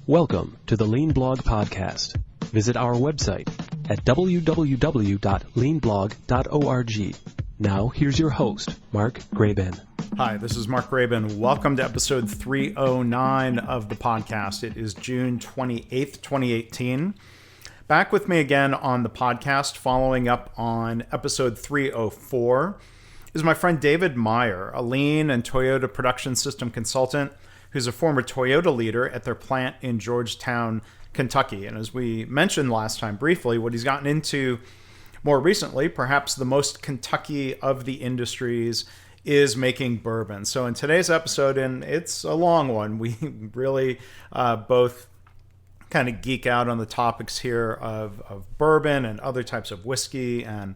Welcome to the Lean Blog Podcast. Visit our website at www.leanblog.org. Now, here's your host, Mark Graban. Hi, this is Mark Graban. Welcome to episode 309 of the podcast. It is June 28th, 2018. Back with me again on the podcast, following up on episode 304, is my friend David Meier, a Lean and Toyota production system consultant who's a former Toyota leader at their plant in Georgetown, Kentucky. And as we mentioned last time briefly, what he's gotten into more recently, perhaps the most Kentucky of the industries, is making bourbon. So in today's episode, and it's a long one, we really both kind of geek out on the topics here of bourbon and other types of whiskey and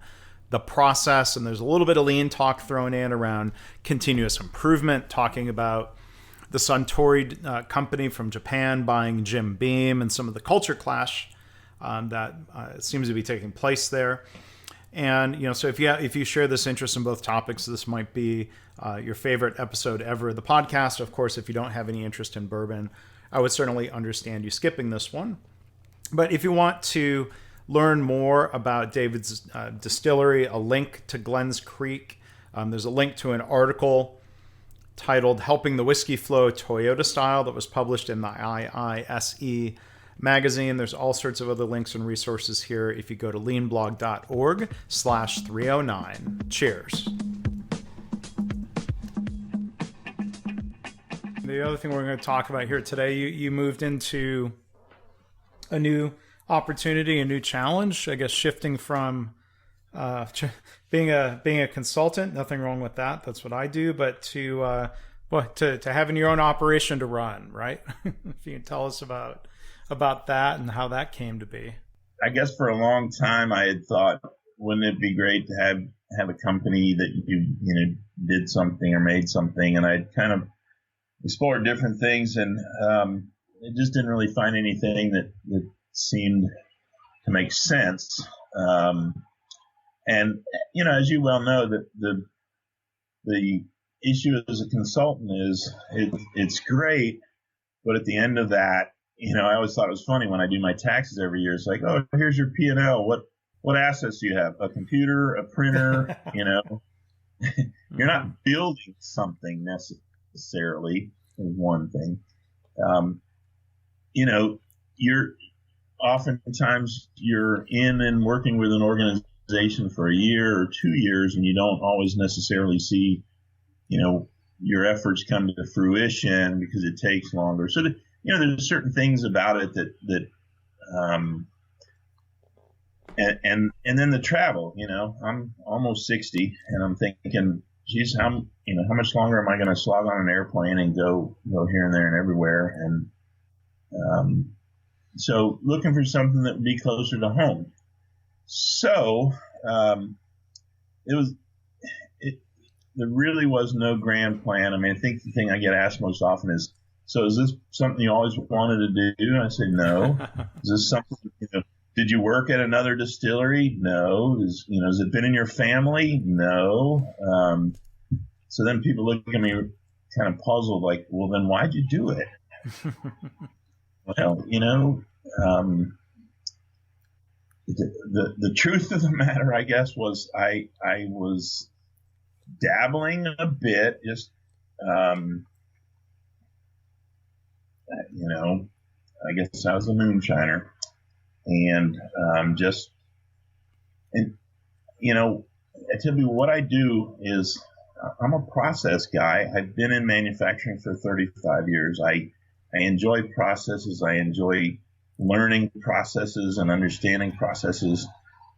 the process. And there's a little bit of lean talk thrown in around continuous improvement, talking about the Suntory company from Japan buying Jim Beam and some of the culture clash that seems to be taking place there. And, you know, so if you share this interest in both topics, this might be your favorite episode ever of the podcast. Of course, if you don't have any interest in bourbon, I would certainly understand you skipping this one. But if you want to learn more about David's distillery, a link to Glens Creek, there's a link to an article titled Helping the Whiskey Flow Toyota Style that was published in the IISE magazine. There's all sorts of other links and resources here if you go to leanblog.org/309. Cheers. The other thing we're going to talk about here today, you moved into a new opportunity, a new challenge, I guess, shifting from being a consultant. Nothing wrong with that. That's what I do. But to having your own operation to run, right? If you can tell us about that and how that came to be. I guess for a long time I had thought, wouldn't it be great to have a company that you did something or made something, and I'd kind of explored different things, and it just didn't really find anything that seemed to make sense. And as you well know, the issue as a consultant is it's great, but at the end of that, I always thought it was funny when I do my taxes every year. It's like, oh, here's your P&L. What assets do you have? A computer, a printer, You're not building something necessarily, is one thing. Oftentimes you're in and working with an organization for a year or 2 years, and you don't always necessarily see, your efforts come to fruition because it takes longer. So there's certain things about it that and then the travel, I'm almost 60 and I'm thinking, geez, how much longer am I going to slog on an airplane and go here and there and everywhere? And, so looking for something that would be closer to home. So, there really was no grand plan. I mean, I think the thing I get asked most often is, so is this something you always wanted to do? And I say, no. Is this something, did you work at another distillery? No. Has it been in your family? No. So then people look at me kind of puzzled, like, well, then why'd you do it? Well, the truth of the matter, I guess, was I was dabbling a bit, just, I guess I was a moonshiner, and I tell you what I do is I'm a process guy. I've been in manufacturing for 35 years. I enjoy processes. I enjoy learning processes and understanding processes.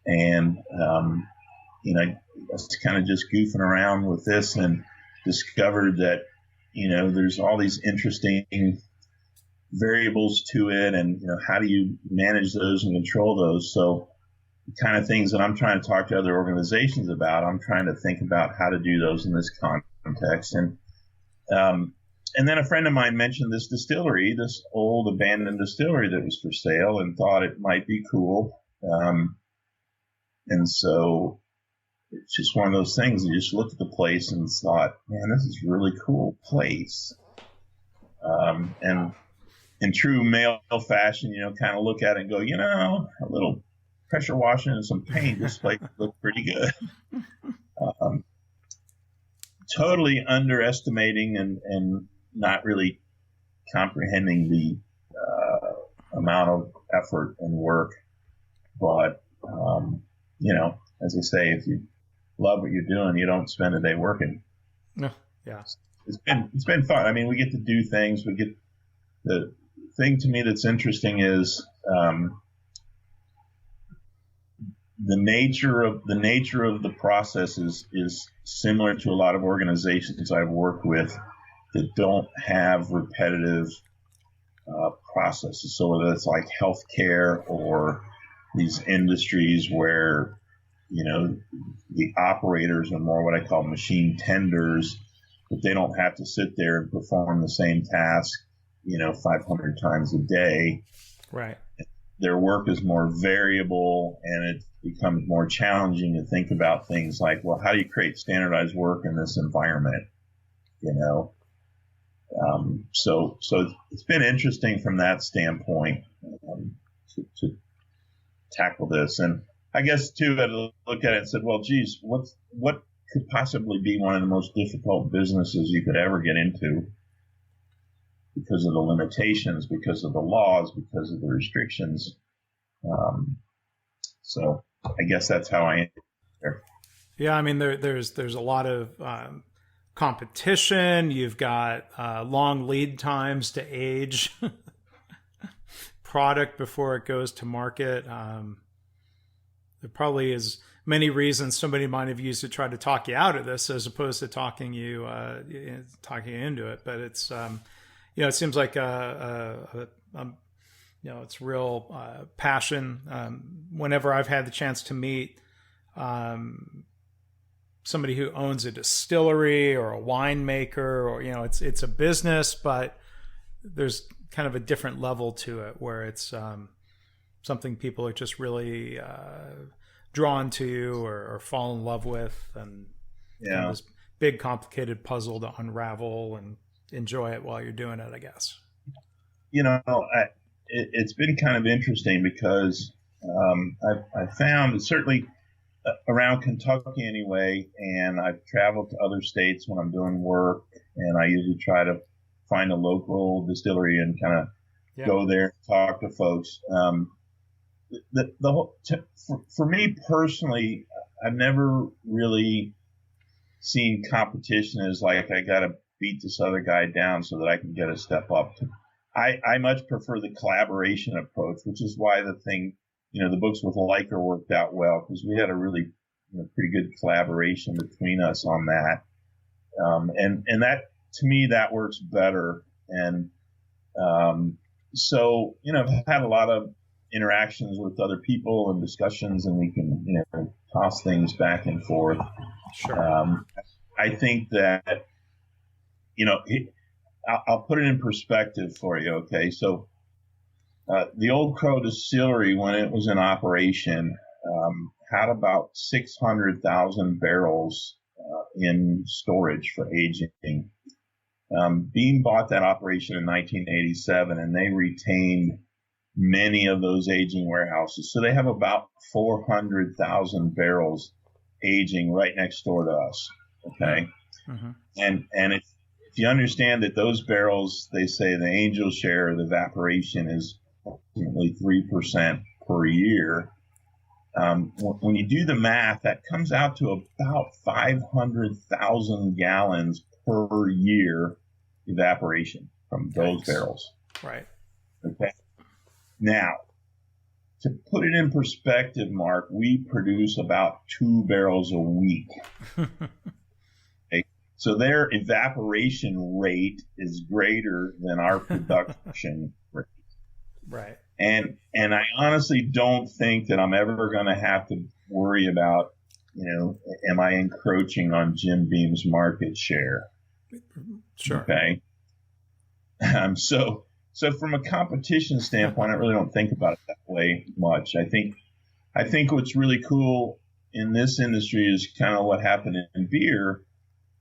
And, I was kind of just goofing around with this and discovered that, there's all these interesting variables to it, and, how do you manage those and control those? So the kind of things that I'm trying to talk to other organizations about, I'm trying to think about how to do those in this context. And then a friend of mine mentioned this distillery, this old abandoned distillery that was for sale, and thought it might be cool. And so it's just one of those things. You just looked at the place and thought, man, this is a really cool place. And in true male fashion, kind of look at it and go, a little pressure washing and some paint, this place look pretty good. Totally underestimating and not really comprehending the amount of effort and work. But, as I say, if you love what you're doing, you don't spend a day working. No, yeah. It's been fun. I mean, we get to do things. The thing to me that's interesting is the nature of the process is similar to a lot of organizations I've worked with that don't have repetitive processes. So whether it's like healthcare or these industries where the operators are more what I call machine tenders, but they don't have to sit there and perform the same task 500 times a day. Right. Their work is more variable, and it becomes more challenging to think about things like, well, how do you create standardized work in this environment? So it's been interesting from that standpoint to tackle this. And I guess too, I looked at it and said, well, geez, what could possibly be one of the most difficult businesses you could ever get into? Because of the limitations, because of the laws, because of the restrictions. So I guess that's how I am there. Yeah, I mean, there's a lot of competition. You've got long lead times to age product before it goes to market. There probably is many reasons somebody might have used to try to talk you out of this, as opposed to talking you into it. But it's it seems like it's real passion. Whenever I've had the chance to meet somebody who owns a distillery or a winemaker, or it's a business, but there's kind of a different level to it where it's something people are just really drawn to or fall in love with, and kind of this big complicated puzzle to unravel and enjoy it while you're doing it, I guess. It's been kind of interesting because I found, certainly around Kentucky anyway, and I've traveled to other states when I'm doing work, and I usually try to find a local distillery and kind of go there and talk to folks. For me personally, I've never really seen competition as like, I got to beat this other guy down so that I can get a step up. I much prefer the collaboration approach, which is why the books with Leica worked out well, because we had a really pretty good collaboration between us on that. And that, to me, that works better. And so, I've had a lot of interactions with other people and discussions, and we can, toss things back and forth. Sure. I think that, I'll put it in perspective for you. Okay. So, the Old Crow Distillery, when it was in operation, had about 600,000 barrels in storage for aging. Beam bought that operation in 1987, and they retained many of those aging warehouses. So they have about 400,000 barrels aging right next door to us. Okay. Mm-hmm. And if you understand that those barrels, they say the angel share of the evaporation is approximately 3% per year. When you do the math, that comes out to about 500,000 gallons per year evaporation from those barrels. Right. Okay. Now, to put it in perspective, Mark, we produce about 2 barrels a week. Okay? So their evaporation rate is greater than our production rate. Right. And I honestly don't think that I'm ever going to have to worry about, am I encroaching on Jim Beam's market share? Sure. Okay. So from a competition standpoint, I really don't think about it that way much. I think what's really cool in this industry is kind of what happened in beer,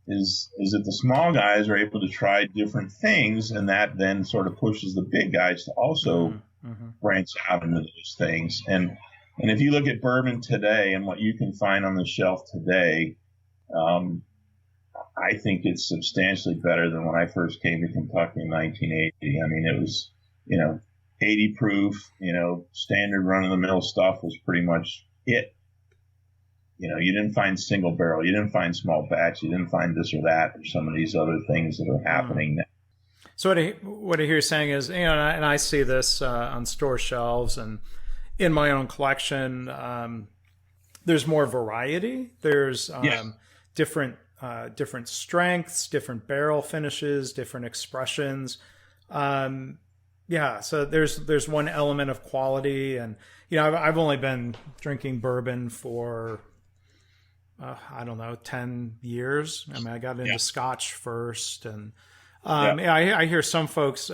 is that the small guys are able to try different things, and that then sort of pushes the big guys to also branch out into those things. And if you look at bourbon today and what you can find on the shelf today, I think it's substantially better than when I first came to Kentucky in 1980. I mean, it was, 80 proof, standard run-of-the-mill stuff was pretty much it. You didn't find single barrel, you didn't find small batch, you didn't find this or that, or some of these other things that are happening now. So what I hear you saying is, and I see this on store shelves and in my own collection, there's more variety. There's different strengths, different barrel finishes, different expressions. So there's one element of quality, and I've only been drinking bourbon for 10 years. I mean, I got into Scotch first, and I hear some folks,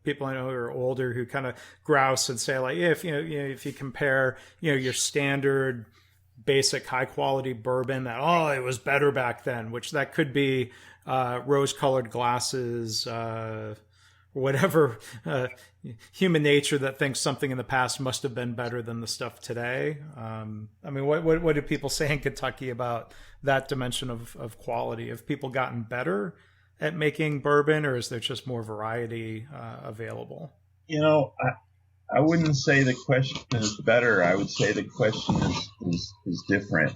people I know who are older, who kind of grouse and say, like, if you compare, your standard basic high quality bourbon, that it was better back then, which that could be rose colored glasses, whatever, human nature that thinks something in the past must have been better than the stuff today. I mean, what do people say in Kentucky about that dimension of quality? Have people gotten better at making bourbon, or is there just more variety available? I wouldn't say the question is better. I would say the question is different.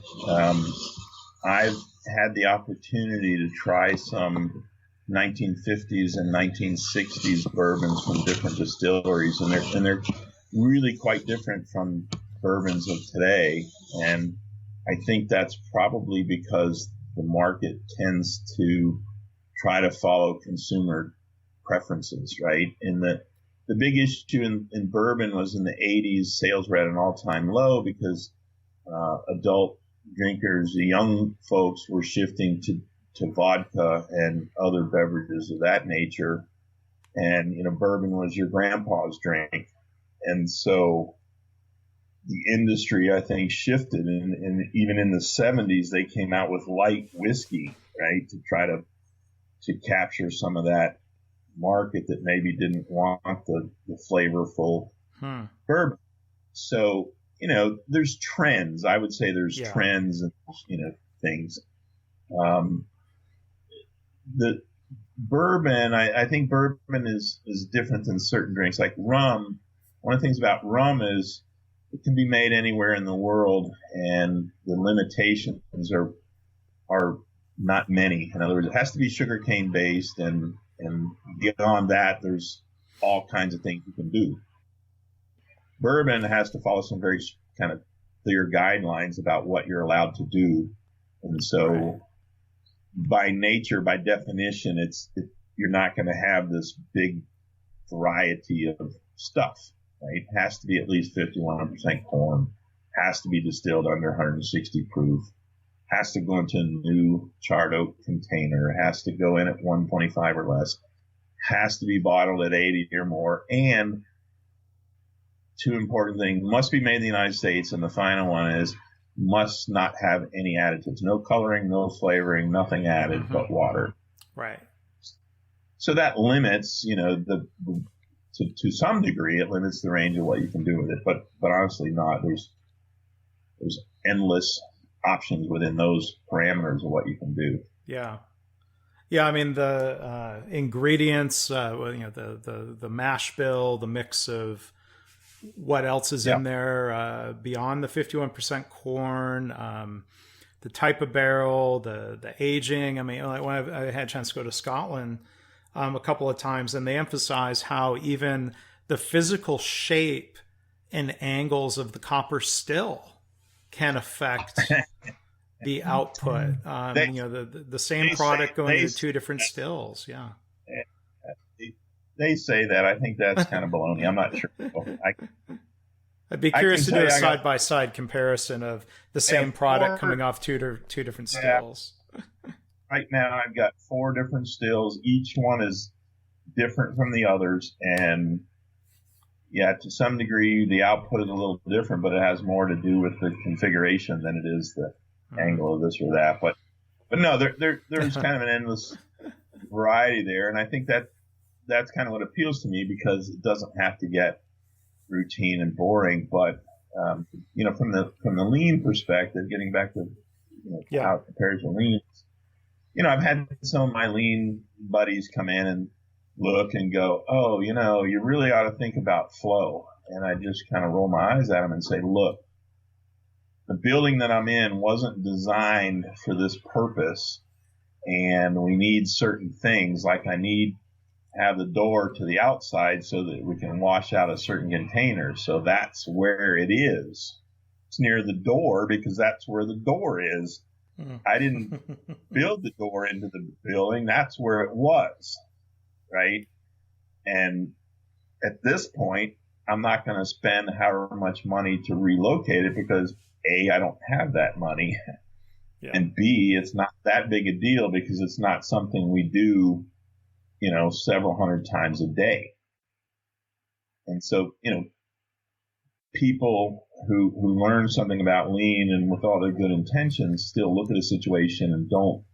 I've had the opportunity to try some 1950s and 1960s bourbons from different distilleries, and they're really quite different from bourbons of today. And I think that's probably because the market tends to try to follow consumer preferences, right? And the big issue in bourbon was in the 80s, sales were at an all-time low because adult drinkers, the young folks, were shifting to vodka and other beverages of that nature. And, bourbon was your grandpa's drink. And so the industry, I think, shifted. And even in the 70s, they came out with light whiskey, right, to try to capture some of that market that maybe didn't want the flavorful bourbon. So, there's trends. I would say there's trends and, things. The bourbon, I think bourbon is different than certain drinks. Like rum, one of the things about rum is it can be made anywhere in the world, and the limitations are not many. In other words, it has to be sugarcane based, and beyond that, there's all kinds of things you can do. Bourbon has to follow some very kind of clear guidelines about what you're allowed to do, and so by nature, by definition, you're not going to have this big variety of stuff, right? It has to be at least 51% corn, has to be distilled under 160 proof, has to go into a new charred oak container, has to go in at 125 or less, has to be bottled at 80 or more, and two important things: must be made in the United States, and the final one is must not have any additives, no coloring, no flavoring, nothing added but water. Right. So that limits, to some degree, it limits the range of what you can do with it. But honestly, not. There's endless options within those parameters of what you can do. Yeah. Yeah, I mean the ingredients, the mash bill, the mix of what else is in there beyond the 51% corn, the type of barrel, the aging. I mean, like when I had a chance to go to Scotland a couple of times, and they emphasize how even the physical shape and angles of the copper still can affect the output. The same product going into two different stills. Yeah. They say that. I think that's kind of baloney. I'm not sure. I'd be curious to do a side-by-side comparison of the same product coming off two different stills. Right now, I've got 4 different stills. Each one is different from the others. And, to some degree, the output is a little different, but it has more to do with the configuration than it is the angle of this or that. But But no, there's kind of an endless variety there, and I think that's kind of what appeals to me, because it doesn't have to get routine and boring. But from the lean perspective, getting back to how it compares to lean, I've had some of my lean buddies come in and look and go, oh, you really ought to think about flow. And I just kind of roll my eyes at them and say, look, the building that I'm in wasn't designed for this purpose, and we need certain things, like I need to have the door to the outside so that we can wash out a certain container. So that's where it is. It's near the door because that's where the door is. I didn't build the door into the building. That's where it was, right? And at this point, I'm not going to spend however much money to relocate it, because A, I don't have that money. Yeah. And B, it's not that big a deal because it's not something we do, several hundred times a day. And so, people who learn something about lean and with all their good intentions still look at a situation and don't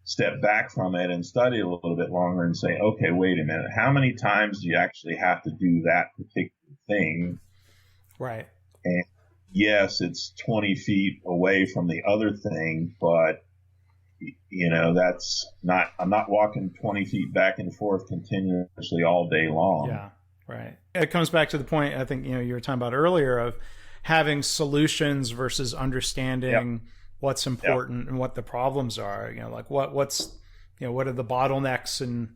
step back from it and study a little bit longer and say, okay, wait a minute, how many times do you actually have to do that particular thing? Right. And yes, it's 20 feet away from the other thing, but that's not, I'm not walking 20 feet back and forth continuously all day long. Yeah. Right. It comes back to the point I think, you were talking about earlier, of having solutions versus understanding what's important and what the problems are. Like what's what are the bottlenecks, and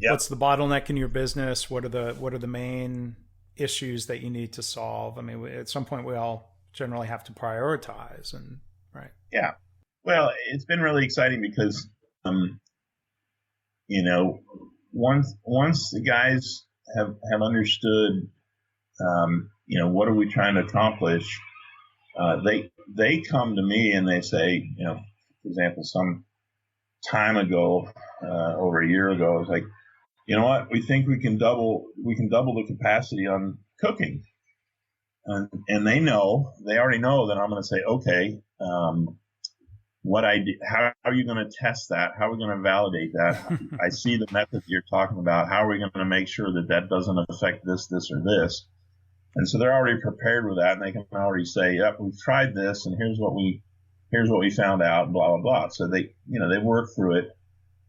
what's the bottleneck in your business? What are the main issues that you need to solve? I mean, at some point we all generally have to prioritize, and right. Yeah. Well, it's been really exciting because, once the guys have understood, what are we trying to accomplish? They come to me and they say, for example, some time ago, over a year ago, I was like, you know what? We think we can double the capacity on cooking, and they already know that I'm going to say, okay, how are you going to test that? How are we going to validate that? I see the method you're talking about. How are we going to make sure that doesn't affect this, or this? And so they're already prepared with that, and they can already say, yep, we've tried this, and here's what we found out, and blah, blah, blah. So they work through it.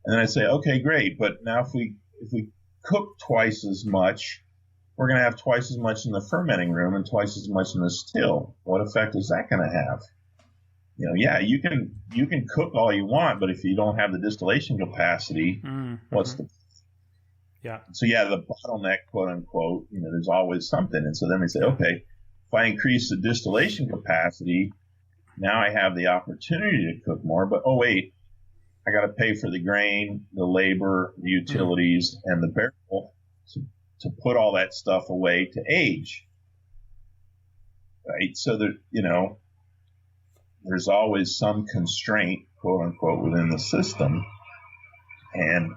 And then I say, okay, great. But now if we cook twice as much, we're going to have twice as much in the fermenting room and twice as much in the still. What effect is that going to have? You can cook all you want, but if you don't have the distillation capacity, what's the So the bottleneck, quote unquote, there's always something. And so then we say, okay, if I increase the distillation capacity, now I have the opportunity to cook more, but oh wait, I got to pay for the grain, the labor, the utilities, and the barrel to put all that stuff away to age. Right? So that, there's always some constraint, quote unquote, within the system. And,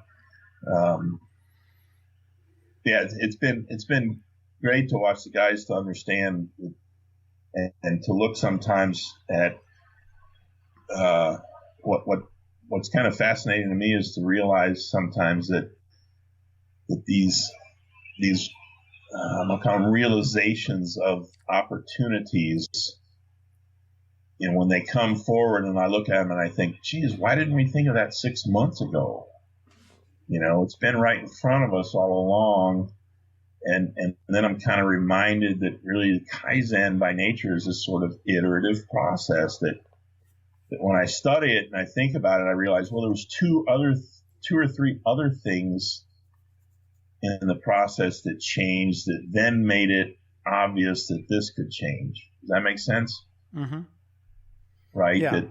it's been great to watch the guys to understand and to look sometimes at, what's kind of fascinating to me is to realize sometimes that these I'll call them realizations of opportunities, when they come forward and I look at them and I think, geez, why didn't we think of that 6 months ago? It's been right in front of us all along. And then I'm kind of reminded that really Kaizen by nature is this sort of iterative process that when I study it and I think about it, I realize, well, there was two or three other things in the process that changed that then made it obvious that this could change. Does that make sense? Mm-hmm. Right? Yeah.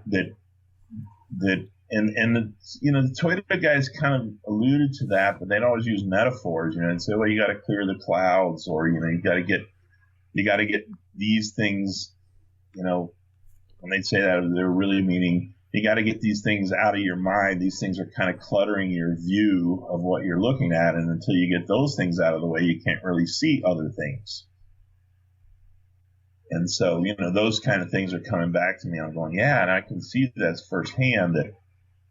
And the Toyota guys kind of alluded to that, but they'd always use metaphors, and say, well, you got to clear the clouds, or, you got to get these things, when they'd say that, they're really meaning you got to get these things out of your mind. These things are kind of cluttering your view of what you're looking at. And until you get those things out of the way, you can't really see other things. And so, those kind of things are coming back to me. I'm going, yeah, and I can see that firsthand that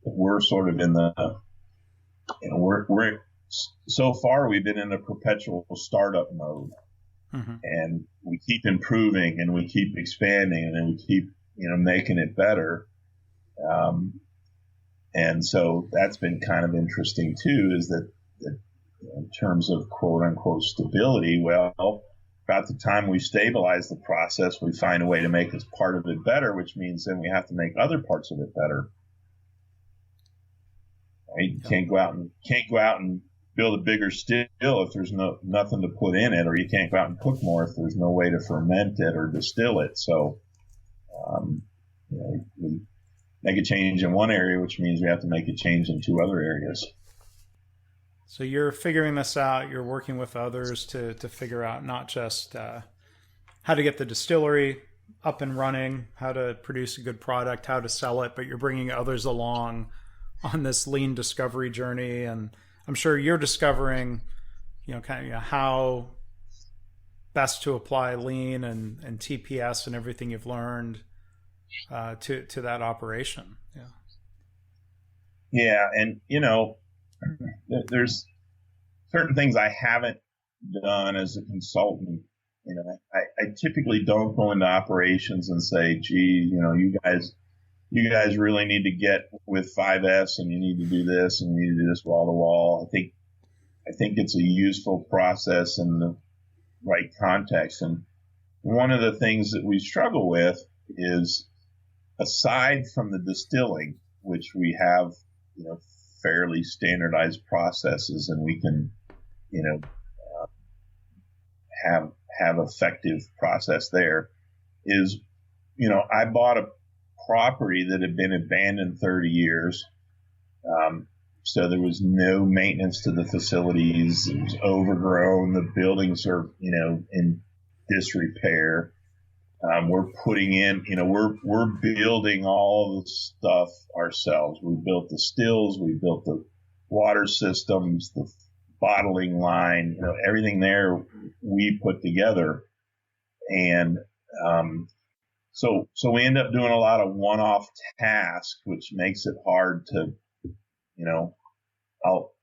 we're sort of in the, we're so far we've been in a perpetual startup mode, and we keep improving and we keep expanding and then we keep, making it better. And so that's been kind of interesting too, is that in terms of quote unquote stability, well, about the time we stabilize the process, we find a way to make this part of it better, which means then we have to make other parts of it better. Right? You can't go out and build a bigger still if there's nothing to put in it, or you can't go out and cook more if there's no way to ferment it or distill it. So, we make a change in one area, which means we have to make a change in two other areas. So you're figuring this out. You're working with others to figure out not just how to get the distillery up and running, how to produce a good product, how to sell it, but you're bringing others along on this lean discovery journey. And I'm sure you're discovering, how best to apply lean and TPS and everything you've learned to that operation. Yeah. Yeah. And, there's certain things I haven't done as a consultant. I typically don't go into operations and say, gee, you guys really need to get with 5S and you need to do this and you need to do this wall to wall. I think it's a useful process in the right context. And one of the things that we struggle with is, aside from the distilling, which we have, fairly standardized processes, and we can, have effective process there, is, I bought a property that had been abandoned 30 years. So there was no maintenance to the facilities. It was overgrown. The buildings are, in disrepair. We're putting in, we're building all the stuff ourselves. We built the stills, we built the water systems, the bottling line, everything there we put together. And, so we end up doing a lot of one-off tasks, which makes it hard to, I'll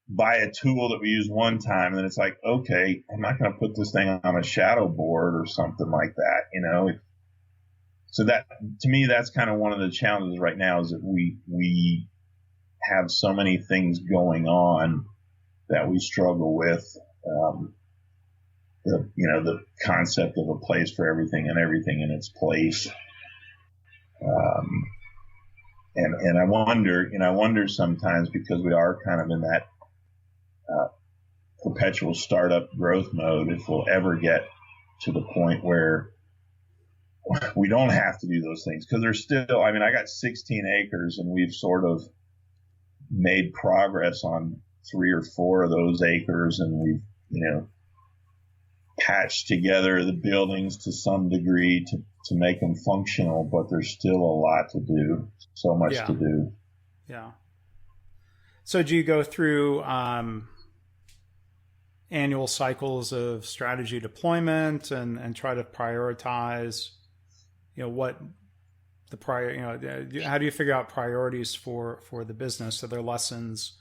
buy a tool that we use one time and then it's like, okay, I'm not going to put this thing on a shadow board or something like that, So that, to me, that's kind of one of the challenges right now, is that we have so many things going on that we struggle with, the concept of a place for everything and everything in its place. And I wonder sometimes, because we are kind of in that perpetual startup growth mode, if we'll ever get to the point where we don't have to do those things. Because there's still, I got 16 acres and we've sort of made progress on 3 or 4 of those acres, and we've, patched together the buildings to some degree to make them functional, but there's still a lot to do, so much to do. Yeah. So do you go through annual cycles of strategy deployment and try to prioritize, what the how do you figure out priorities for the business? Are there lessons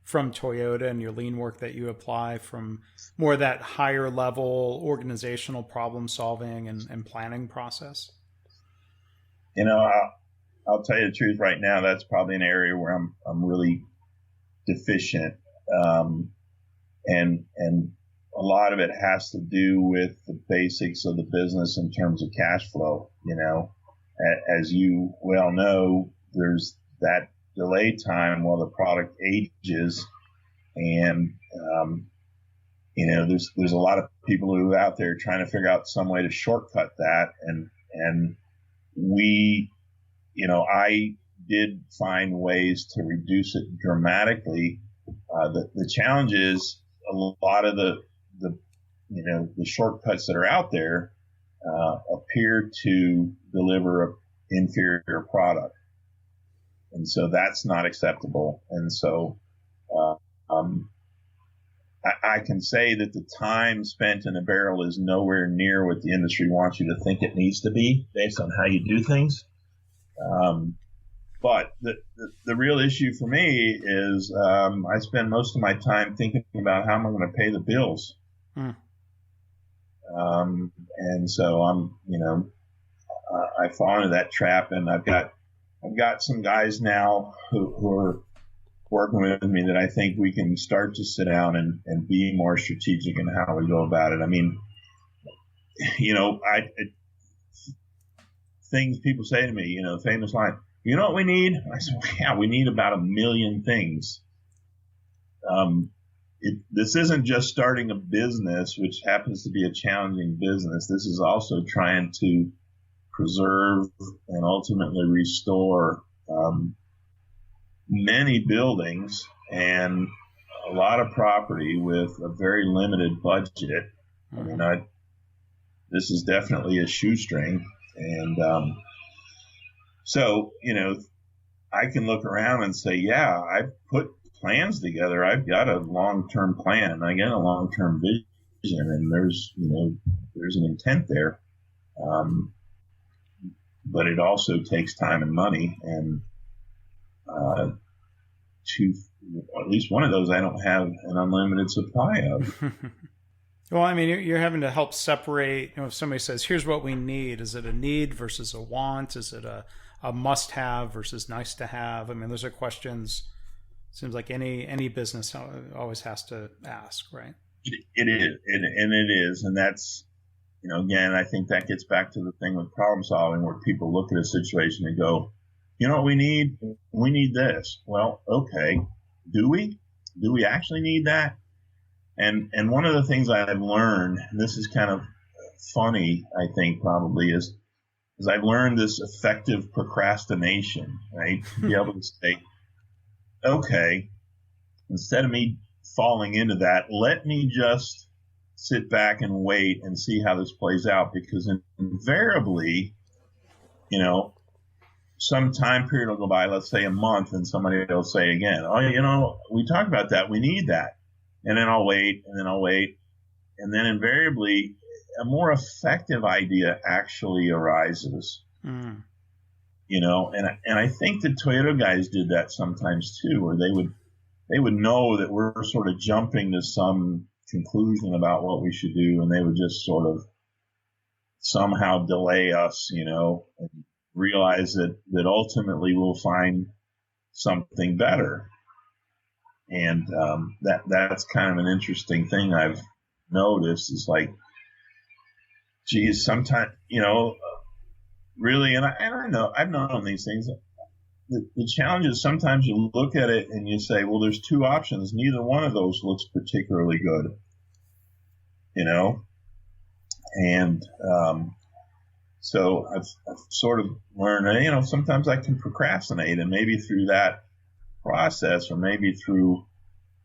from Toyota and your lean work that you apply from more of that higher level organizational problem solving and planning process? I'll tell you the truth right now, that's probably an area where I'm really deficient. And a lot of it has to do with the basics of the business in terms of cash flow. As you well know, there's that delay time while the product ages, and there's a lot of people who are out there trying to figure out some way to shortcut that, and we, I did find ways to reduce it dramatically. The challenge is a lot of the shortcuts that are out there appear to deliver an inferior product. And so that's not acceptable. And so I can say that the time spent in a barrel is nowhere near what the industry wants you to think it needs to be based on how you do things. But the real issue for me is I spend most of my time thinking about how am I going to pay the bills. And so I fall into that trap, and I've got some guys now who are working with me that I think we can start to sit down and be more strategic in how we go about it. I mean, things people say to me, famous line, you know what we need? I said, well, yeah, we need about 1 million things. This isn't just starting a business, which happens to be a challenging business. This is also trying to preserve and ultimately restore many buildings and a lot of property with a very limited budget. I mean, this is definitely a shoestring. And so, I can look around and say, yeah, I've put plans together. I've got a long-term plan. I got a long-term vision, and there's an intent there. But it also takes time and money, and at least one of those I don't have an unlimited supply of. Well, I mean, you're having to help separate, if somebody says, here's what we need, is it a need versus a want? Is it a must-have versus nice-to-have? I mean, those are questions, seems like any business always has to ask, right? It is, and it is, and that's, again, I think that gets back to the thing with problem solving, where people look at a situation and go, you know what we need? We need this. Well, okay, do we? Do we actually need that? And one of the things I've learned, and this is kind of funny, I think probably, is I've learned this effective procrastination, right? To be able to say, okay, instead of me falling into that, let me just sit back and wait and see how this plays out, because invariably, some time period will go by, let's say a month, and somebody will say again, oh, we talked about that, we need that. And then I'll wait, and then I'll wait. And then invariably, a more effective idea actually arises. And I think the Toyota guys did that sometimes too, where they would know that we're sort of jumping to some conclusion about what we should do, and they would just sort of somehow delay us, and realize that ultimately we'll find something better. And that's kind of an interesting thing I've noticed, is like, geez, sometimes, really, and I know, I've known these things. The challenge is sometimes you look at it and you say, well, there's two options. Neither one of those looks particularly good, And so I've sort of learned, sometimes I can procrastinate, and maybe through that process, or maybe through,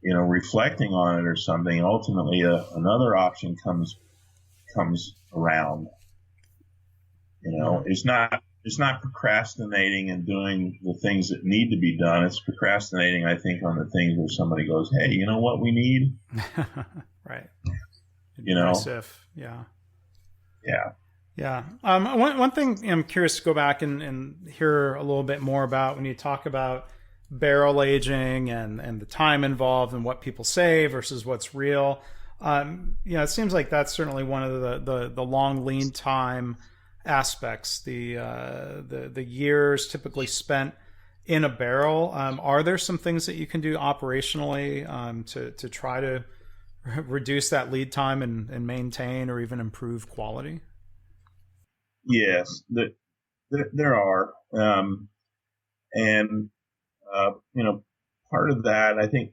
reflecting on it or something, ultimately another option comes around. It's not procrastinating and doing the things that need to be done. It's procrastinating, I think, on the things where somebody goes, hey, you know what we need? Right. Nice if, yeah. Yeah. Yeah. One thing I'm curious to go back and hear a little bit more about, when you talk about barrel aging and the time involved and what people say versus what's real. It seems like that's certainly one of the long lead time aspects, the years typically spent in a barrel. Are there some things that you can do operationally to try to reduce that lead time and maintain or even improve quality? Yes, there are. Part of that, I think,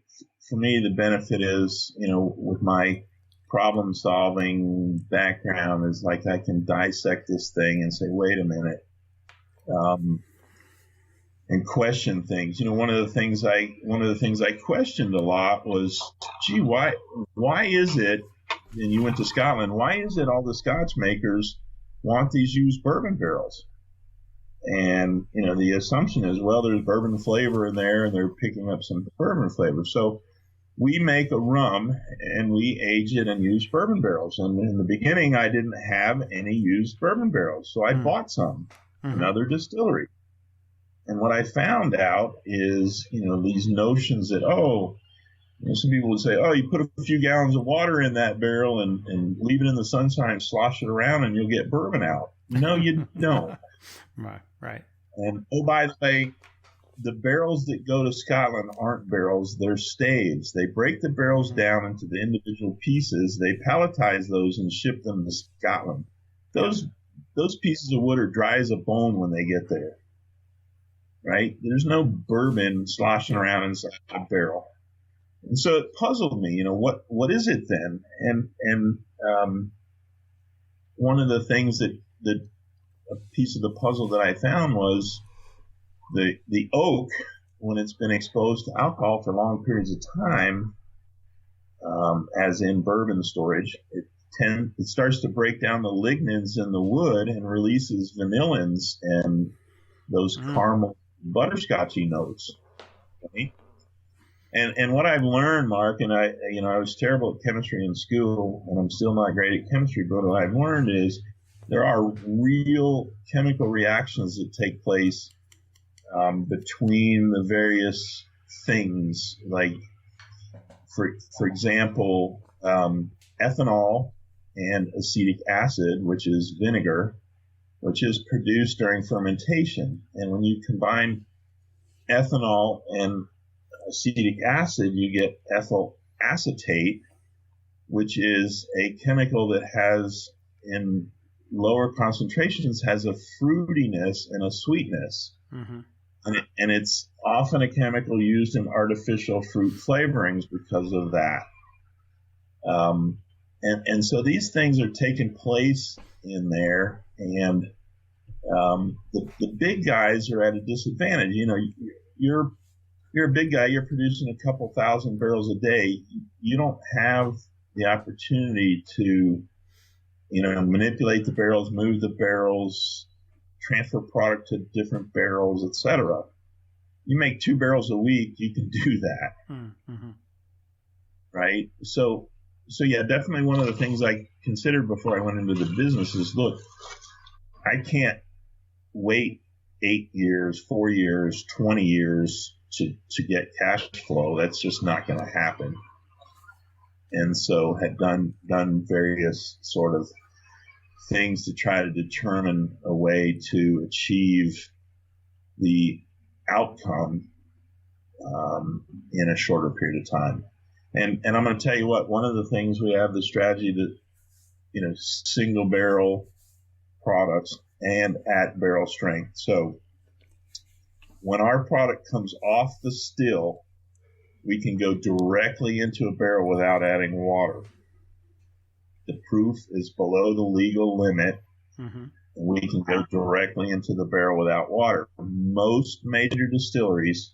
for me, the benefit is, with my problem solving background, is like I can dissect this thing and say, wait a minute, and question things. One of the things I questioned a lot was, gee, why is it, and you went to Scotland, why is it all the Scotch makers want these used bourbon barrels? And, the assumption is, well, there's bourbon flavor in there, and they're picking up some bourbon flavor. So we make a rum, and we age it and use bourbon barrels. And in the beginning, I didn't have any used bourbon barrels, so I bought some, another distillery. And what I found out is, these notions that, some people would say, you put a few gallons of water in that barrel and leave it in the sunshine, slosh it around, and you'll get bourbon out. No, you don't. Right. And, by the way, the barrels that go to Scotland aren't barrels, they're staves. They break the barrels down into the individual pieces. They palletize those and ship them to Scotland. Those pieces of wood are dry as a bone when they get there, right? There's no bourbon sloshing around inside a barrel. And so it puzzled me, what is it then? And one of the things that a piece of the puzzle that I found was the oak, when it's been exposed to alcohol for long periods of time, as in bourbon storage, it starts to break down the lignins in the wood and releases vanillins and those caramel butterscotchy notes. Okay? And what I've learned, Mark, and I was terrible at chemistry in school, and I'm still not great at chemistry, but what I've learned is there are real chemical reactions that take place between the various things, like, for example, ethanol and acetic acid, which is vinegar, which is produced during fermentation. And when you combine ethanol and acetic acid, you get ethyl acetate, which is a chemical that has, in lower concentrations, has a fruitiness and a sweetness. Mm-hmm. And it's often a chemical used in artificial fruit flavorings because of that. And so these things are taking place in there, and the big guys are at a disadvantage. You're a big guy, you're producing a couple thousand barrels a day. You don't have the opportunity to, manipulate the barrels, move the barrels, transfer product to different barrels, etc. You make 2 barrels a week, you can do that. Mm-hmm. Right? So yeah, definitely one of the things I considered before I went into the business is, look, I can't wait 8 years, 4 years, 20 years to get cash flow. That's just not going to happen. And so had done various sort of things to try to determine a way to achieve the outcome in a shorter period of time. And I'm going to tell you what, one of the things we have the strategy that, single barrel products and at barrel strength. So when our product comes off the still, we can go directly into a barrel without adding water. The proof is below the legal limit, and we can go directly into the barrel without water. Most major distilleries,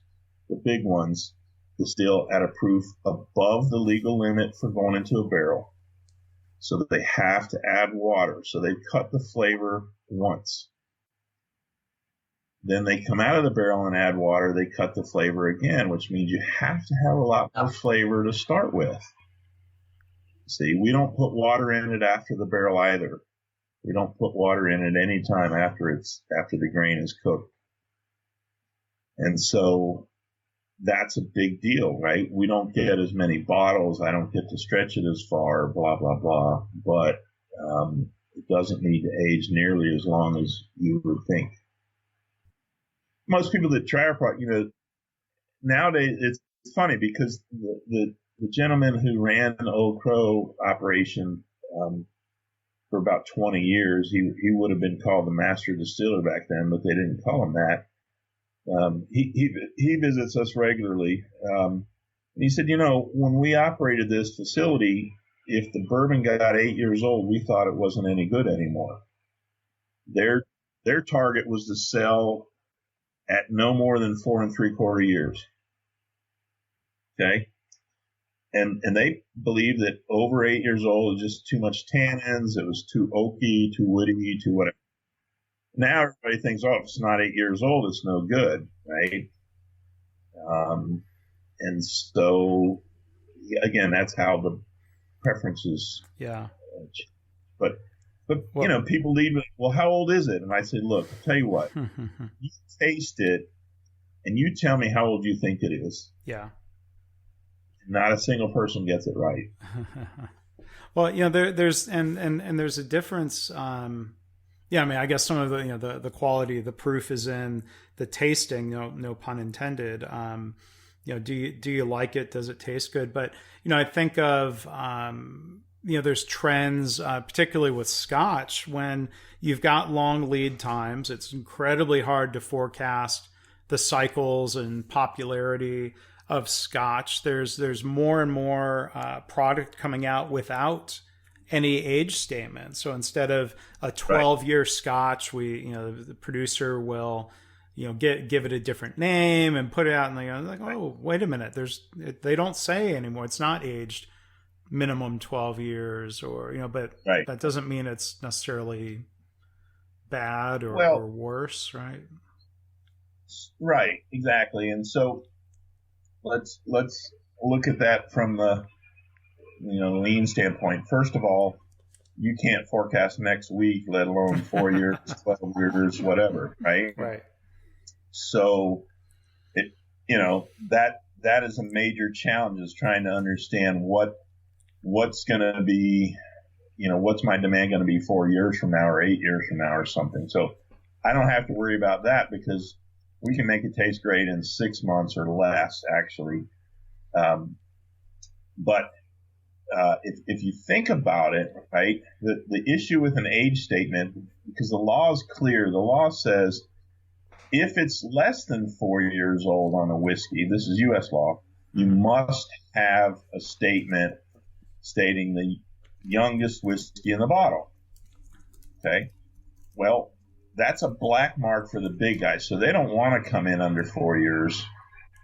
the big ones, distill at a proof above the legal limit for going into a barrel, so that they have to add water. So they've cut the flavor once. Then they come out of the barrel and add water. They cut the flavor again, which means you have to have a lot more flavor to start with. See, we don't put water in it after the barrel either. We don't put water in it any time after the grain is cooked. And so that's a big deal, right? We don't get as many bottles. I don't get to stretch it as far, blah, blah, blah. But it doesn't need to age nearly as long as you would think. Most people that try our product, nowadays it's funny because the gentleman who ran an Old Crow operation for about 20 years, he would have been called the master distiller back then, but they didn't call him that. He visits us regularly. And he said, when we operated this facility, if the bourbon got 8 years old, we thought it wasn't any good anymore. Their target was to sell at no more than 4 3/4 years. Okay. And they believed that over 8 years old was just too much tannins. It was too oaky, too woody, too whatever. Now everybody thinks, if it's not 8 years old, it's no good, right? And so, again, that's how the preferences. Yeah. But people leave it. Well, how old is it? And I say, look, I'll tell you what. You taste it. and you tell me how old you think it is. Yeah. Not a single person gets it right. Well, there's there's a difference. Yeah, I mean, I guess some of the the quality, the proof is in the tasting. No pun intended. Do you like it? Does it taste good? But I think of there's trends, particularly with Scotch, when you've got long lead times. It's incredibly hard to forecast the cycles and popularity of Scotch. There's more and more product coming out without any age statement. So instead of a 12-year Scotch, the producer will give it a different name and put it out, and they're like, oh, wait a minute, they don't say anymore. It's not aged minimum 12 years, or but that doesn't mean it's necessarily bad or worse, right? Right, exactly. And so let's look at that from the lean standpoint. First of all, you can't forecast next week, let alone 4 years, 12 years, whatever, right? Right. So that is a major challenge, is trying to understand what's going to be, what's my demand going to be 4 years from now or 8 years from now or something. So I don't have to worry about that, because we can make it taste great in 6 months or less, actually. But if you think about it, right, the issue with an age statement, because the law is clear, the law says if it's less than 4 years old on a whiskey, this is U.S. law, you must have a statement stating the youngest whiskey in the bottle. Okay? Well, that's a black mark for the big guys, so they don't want to come in under 4 years.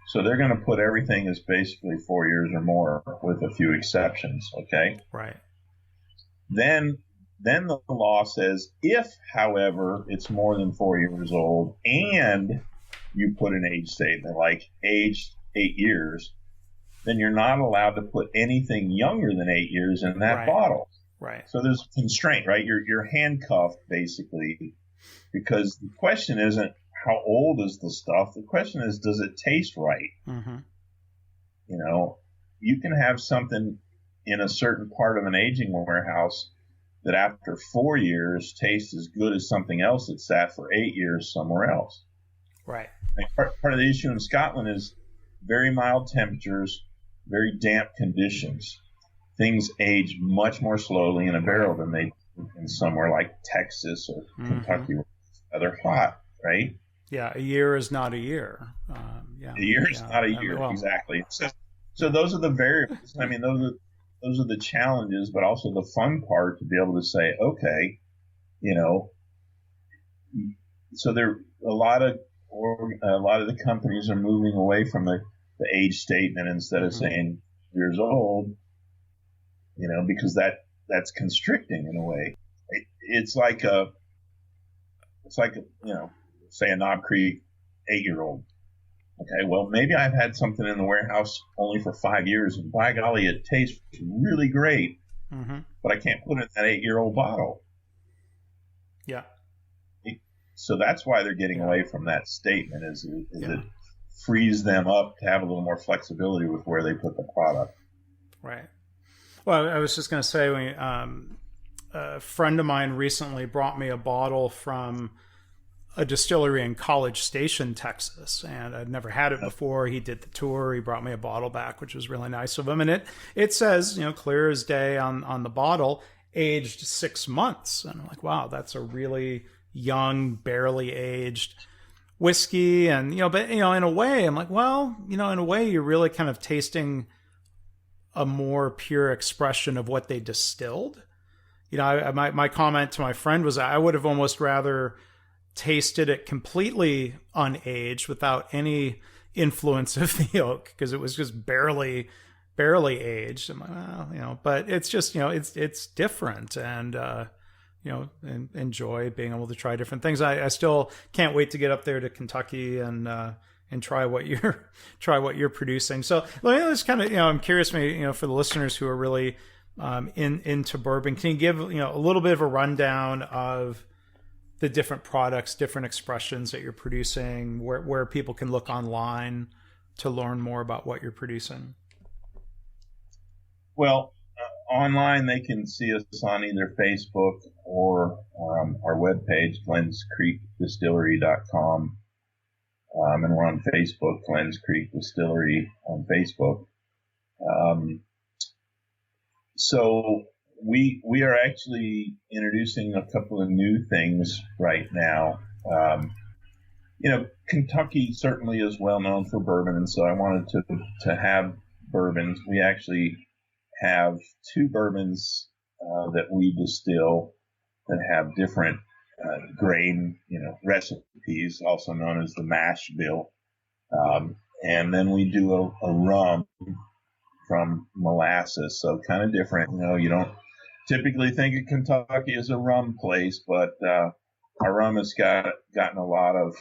So they're going to put everything as basically 4 years or more, with a few exceptions. Okay? Right. Then the law says, if, however, it's more than 4 years old and you put an age statement like aged 8 years, then you're not allowed to put anything younger than 8 years in that bottle. Right. So there's a constraint, right? You're handcuffed, basically, because the question isn't how old is the stuff. The question is, does it taste right? Mm-hmm. You can have something in a certain part of an aging warehouse that after 4 years tastes as good as something else that sat for 8 years somewhere else. Right. And part of the issue in Scotland is very mild temperatures, very damp conditions. Things age much more slowly in a barrel than they do in somewhere like Texas or Kentucky, where they're hot, right? Yeah, a year is not a year. A year is not a year, exactly. So those are the variables. I mean, those are the challenges, but also the fun part to be able to say, okay, so there a lot of the companies are moving away from the age statement instead of saying years old, because that's constricting in a way. It's like say a Knob Creek 8-year-old. Okay, well, maybe I've had something in the warehouse only for 5 years, and by golly, it tastes really great, but I can't put it in that 8-year-old bottle. Yeah. So that's why they're getting away from that statement, is it frees them up to have a little more flexibility with where they put the product. Right. Well, I was just going to say, a friend of mine recently brought me a bottle from a distillery in College Station, Texas, and I'd never had it before. He did the tour. He brought me a bottle back, which was really nice of him. And it says, clear as day on the bottle, aged 6 months. And I'm like, wow, that's a really young, barely aged whiskey. And, but, in a way, I'm like, well, in a way, you're really kind of tasting a more pure expression of what they distilled. My comment to my friend was, I would have almost rather tasted it completely unaged without any influence of the oak, because it was just barely aged. I'm like, well, but it's just, it's different, and enjoy being able to try different things. I still can't wait to get up there to Kentucky and try what you're producing. So let me just kind of, I'm curious, maybe, for the listeners who are really into bourbon, can you give, a little bit of a rundown of the different products, different expressions that you're producing, where people can look online to learn more about what you're producing? Well, online they can see us on either Facebook or our webpage, glenscreekdistillery.com. And we're on Facebook, Glens Creek Distillery on Facebook. So we are actually introducing a couple of new things right now. Kentucky certainly is well known for bourbon, and so I wanted to have bourbons. We actually have two bourbons that we distill that have different grain, recipes, also known as the mash bill. And then we do a rum from molasses, so kind of different. You don't typically think of Kentucky as a rum place, but our rum has gotten a lot of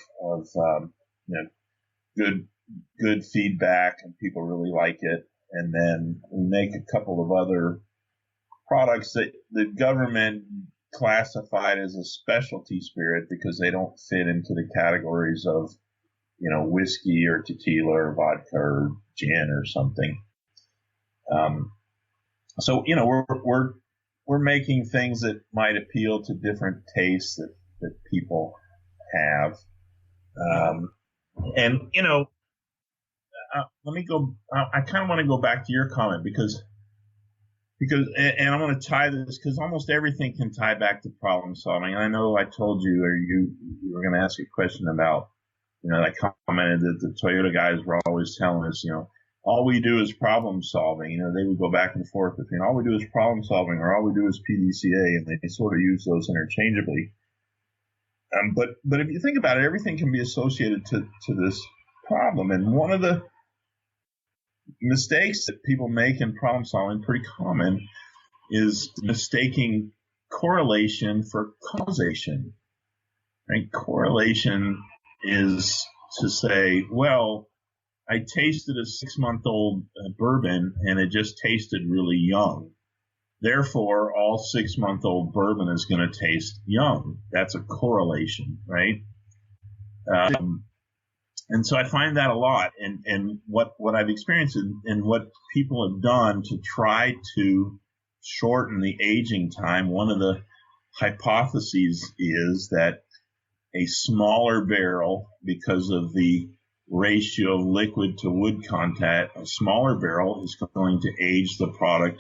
good feedback, and people really like it. And then we make a couple of other products that the government classified as a specialty spirit because they don't fit into the categories of, whiskey or tequila or vodka or gin or something. So we're making things that might appeal to different tastes that people have. Let me go. I kind of want to go back to your comment because and I want to tie this because almost everything can tie back to problem solving. And I know I told you, or you were going to ask a question about, I commented that the Toyota guys were always telling us, all we do is problem solving. They would go back and forth between all we do is problem solving or all we do is PDCA, and they sort of use those interchangeably. But if you think about it, everything can be associated to this problem. And one of the mistakes that people make in problem solving, pretty common, is mistaking correlation for causation. Right? Correlation is to say, well, I tasted a 6-month-old bourbon and it just tasted really young. Therefore, all 6-month-old bourbon is going to taste young. That's a correlation, right? And so I find that a lot. And what I've experienced and what people have done to try to shorten the aging time, one of the hypotheses is that a smaller barrel, because of the ratio of liquid to wood content, a smaller barrel is going to age the product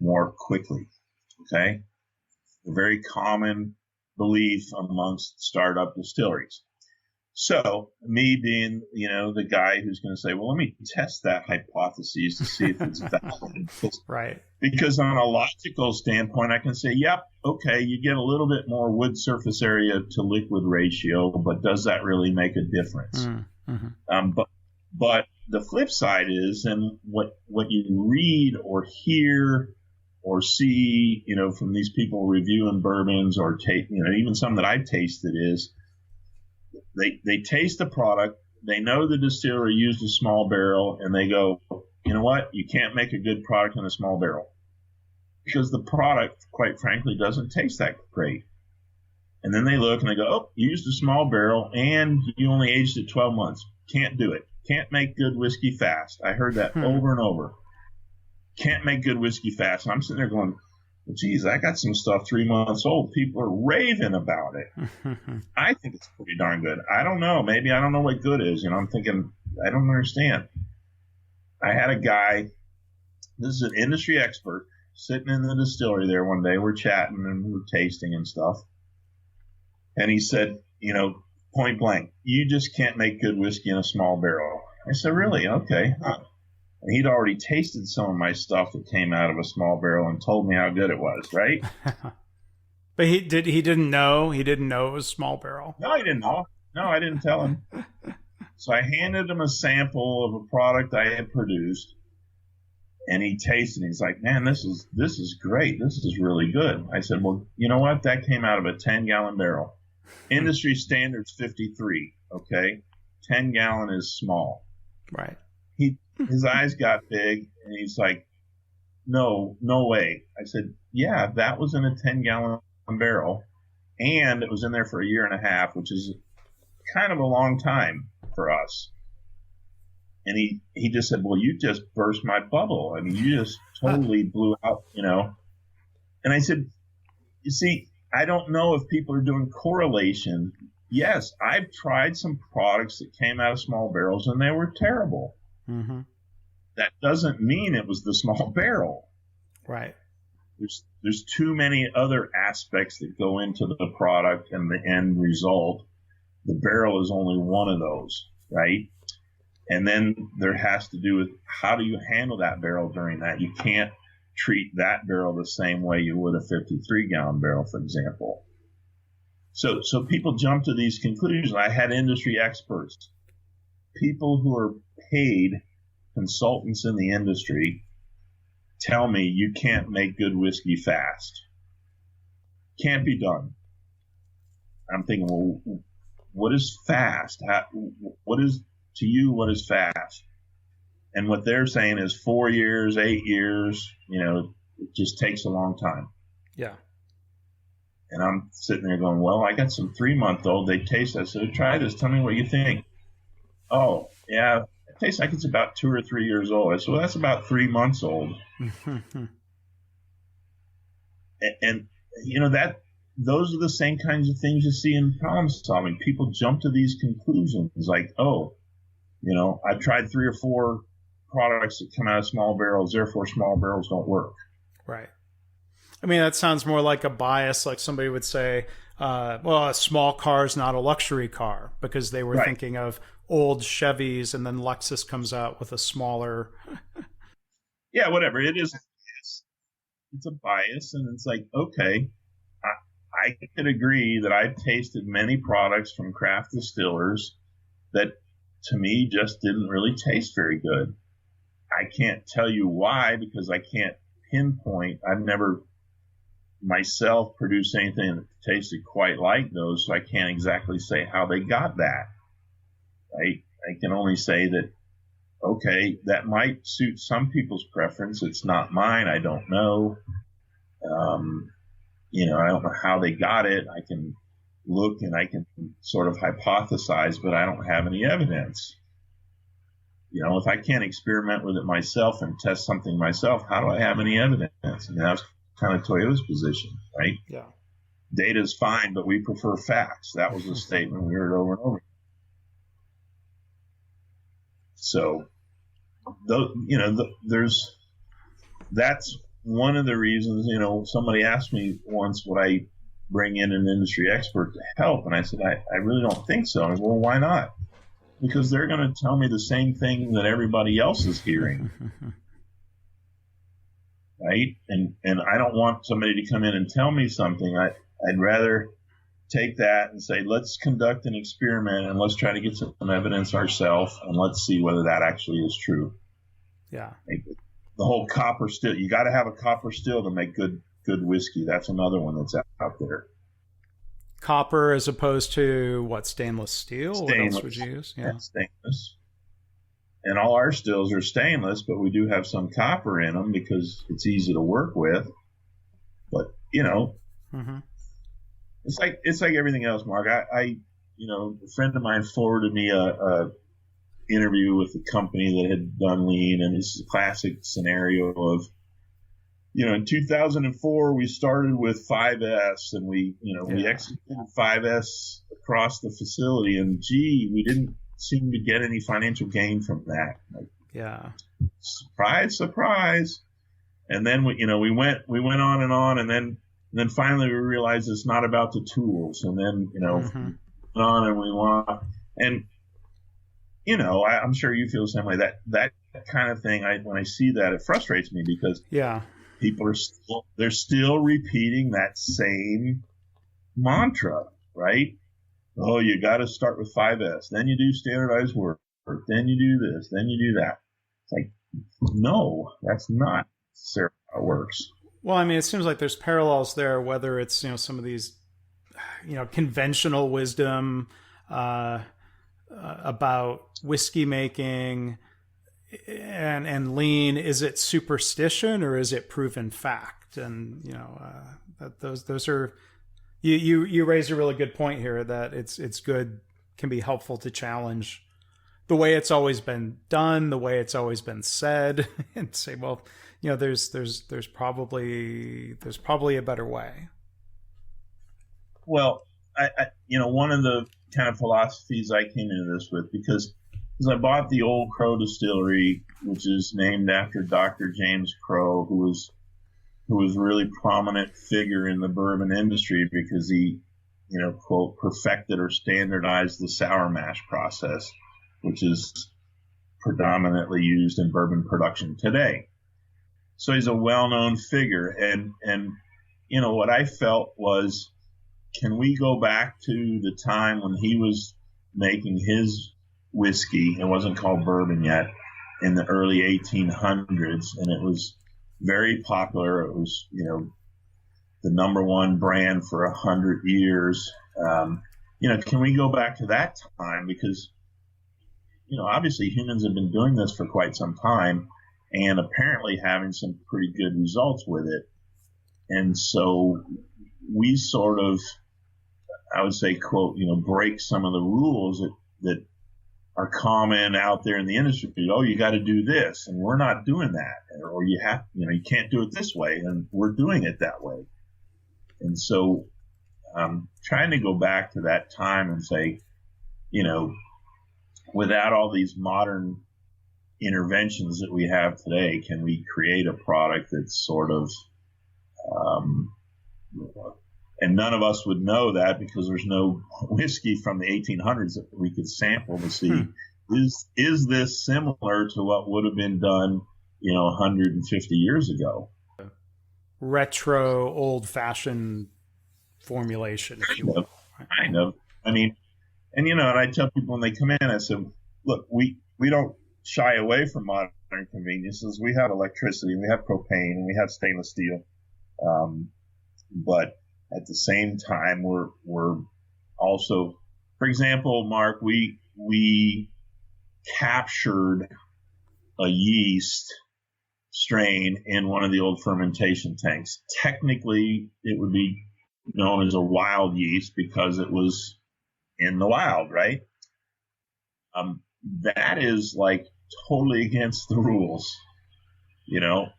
more quickly. Okay? A very common belief amongst startup distilleries. So me being, the guy who's going to say, well, let me test that hypothesis to see if it's valid. Right. Because on a logical standpoint, I can say, yep, okay, you get a little bit more wood surface area to liquid ratio, but does that really make a difference? Mm-hmm. But the flip side is, and what you read or hear or see, from these people reviewing bourbons or even some that I've tasted is, They taste the product, they know the distillery used a small barrel, and they go, you know what, you can't make a good product in a small barrel. Because the product, quite frankly, doesn't taste that great. And then they look and they go, oh, you used a small barrel and you only aged it 12 months. Can't do it. Can't make good whiskey fast. I heard that over and over. Can't make good whiskey fast. And I'm sitting there going, well, geez, I got some stuff 3 months old. People are raving about it. I think it's pretty darn good. I don't know. Maybe I don't know what good is. I'm thinking, I don't understand. I had a guy, this is an industry expert, sitting in the distillery there one day. We're chatting and we're tasting and stuff. And he said, point blank, you just can't make good whiskey in a small barrel. I said, really? Okay. And he'd already tasted some of my stuff that came out of a small barrel and told me how good it was, right? But he didn't know it was small barrel. No, he didn't know. No, I didn't tell him. So I handed him a sample of a product I had produced, and he tasted it. He's like, man, this is great. This is really good. I said, well, you know what? That came out of a 10-gallon barrel. Industry standard's 53, okay? 10-gallon is small. Right. His eyes got big, and he's like, no way. I said, yeah, that was in a 10-gallon barrel, and it was in there for a year and a half, which is kind of a long time for us. And he just said, well, you just burst my bubble. I mean, you just totally blew out, you know. And I said, you see, I don't know if people are doing correlation. Yes, I've tried some products that came out of small barrels and they were terrible. Mm-hmm. That doesn't mean it was the small barrel. Right. There's too many other aspects that go into the product and the end result. The barrel is only one of those, right? And then there has to do with how do you handle that barrel during that. You can't treat that barrel the same way you would a 53-gallon barrel, for example. So people jump to these conclusions. I had industry experts, people who are paid consultants in the industry, tell me you can't make good whiskey fast. Can't be done. I'm thinking, well, what is fast? What is fast? And what they're saying is 4 years, 8 years, you know, it just takes a long time. Yeah. And I'm sitting there going, well, I got some 3-month-old. They taste it. I said, try this. Tell me what you think. Oh, yeah. It tastes like it's about 2 or 3 years old. I said, well, that's about 3 months old. and you know, those are the same kinds of things you see in problem solving. People jump to these conclusions like, oh, you know, I've tried 3 or 4 products that come out of small barrels, therefore small barrels don't work. Right. I mean, that sounds more like a bias, like somebody would say, well, a small car is not a luxury car, because they were right. thinking of old Chevys, and then Lexus comes out with a smaller. Yeah, whatever. It is. It's a bias, and it's like, okay, I could agree that I've tasted many products from craft distillers that to me just didn't really taste very good. I can't tell you why, because I can't pinpoint. I've never myself produced anything that tasted quite like those, so I can't exactly say how they got that. Right? I can only say that, okay, that might suit some people's preference. It's not mine. I don't know. You know, I don't know how they got it. I can look and I can sort of hypothesize, but I don't have any evidence. You know, if I can't experiment with it myself and test something myself, how do I have any evidence? And that's kind of Toyota's position, right? Yeah. Data is fine, but we prefer facts. That was a statement we heard over and over. So, you know, that's one of the reasons. You know, somebody asked me once, would I bring in an industry expert to help? And I said, I really don't think so. I said, well, why not? Because they're going to tell me the same thing that everybody else is hearing. Right? And I don't want somebody to come in and tell me something. I'd rather take that and say, let's conduct an experiment and let's try to get some evidence ourselves and let's see whether that actually is true. Yeah. The whole copper still, you got to have a copper still to make good whiskey. That's another one that's out there. Copper as opposed to what, stainless steel? Stainless. What else would you use? Yeah. Stainless. And all our stills are stainless, but we do have some copper in them because it's easy to work with. But, you know, it's like everything else, Mark. I you know, a friend of mine forwarded me a interview with a company that had done lean, and this is a classic scenario of, you know, in 2004 we started with 5S, and we executed 5S across the facility, and we didn't seem to get any financial gain from that. Like, yeah. Surprise. And then we went on, and then finally we realized it's not about the tools, and then went on and we want, and you know, I'm sure you feel the same way. That kind of thing, when I see that, it frustrates me because people are still repeating that same mantra, right? Oh, you got to start with 5S, then you do standardized work, then you do this, then you do that. It's like, no, that's not necessarily how it works. Well, I mean, it seems like there's parallels there, whether it's, you know, some of these, you know, conventional wisdom about whiskey making and lean. Is it superstition or is it proven fact? And, you know, those are You raised a really good point here that it's good, can be helpful to challenge the way it's always been done, the way it's always been said, and say, well, there's probably a better way. Well, one of the kind of philosophies I came into this with, because I bought the Old Crow Distillery, which is named after Dr. James Crow, who was a really prominent figure in the bourbon industry because he, quote, perfected or standardized the sour mash process, which is predominantly used in bourbon production today. So he's a well-known figure. And what I felt was, can we go back to the time when he was making his whiskey? It wasn't called bourbon yet, in the early 1800s, and it was very popular. It was, the number one brand for 100 years. Can we go back to that time? Because, obviously humans have been doing this for quite some time and apparently having some pretty good results with it. And so we sort of, I would say, quote, break some of the rules that are common out there in the industry. Oh, you got to do this, and we're not doing that. Or you can't do it this way, and we're doing it that way. And so trying to go back to that time and say, without all these modern interventions that we have today, can we create a product that's sort of, and none of us would know that because there's no whiskey from the 1800s that we could sample to see, is this similar to what would have been done, 150 years ago? Retro, old-fashioned formulation, if you will. Kind of. I mean, and I tell people when they come in, I said, look, we don't shy away from modern conveniences. We have electricity, we have propane, and we have stainless steel. But at the same time, we're also, for example, Mark, we captured a yeast strain in one of the old fermentation tanks. Technically, it would be known as a wild yeast because it was in the wild, right? That is like totally against the rules.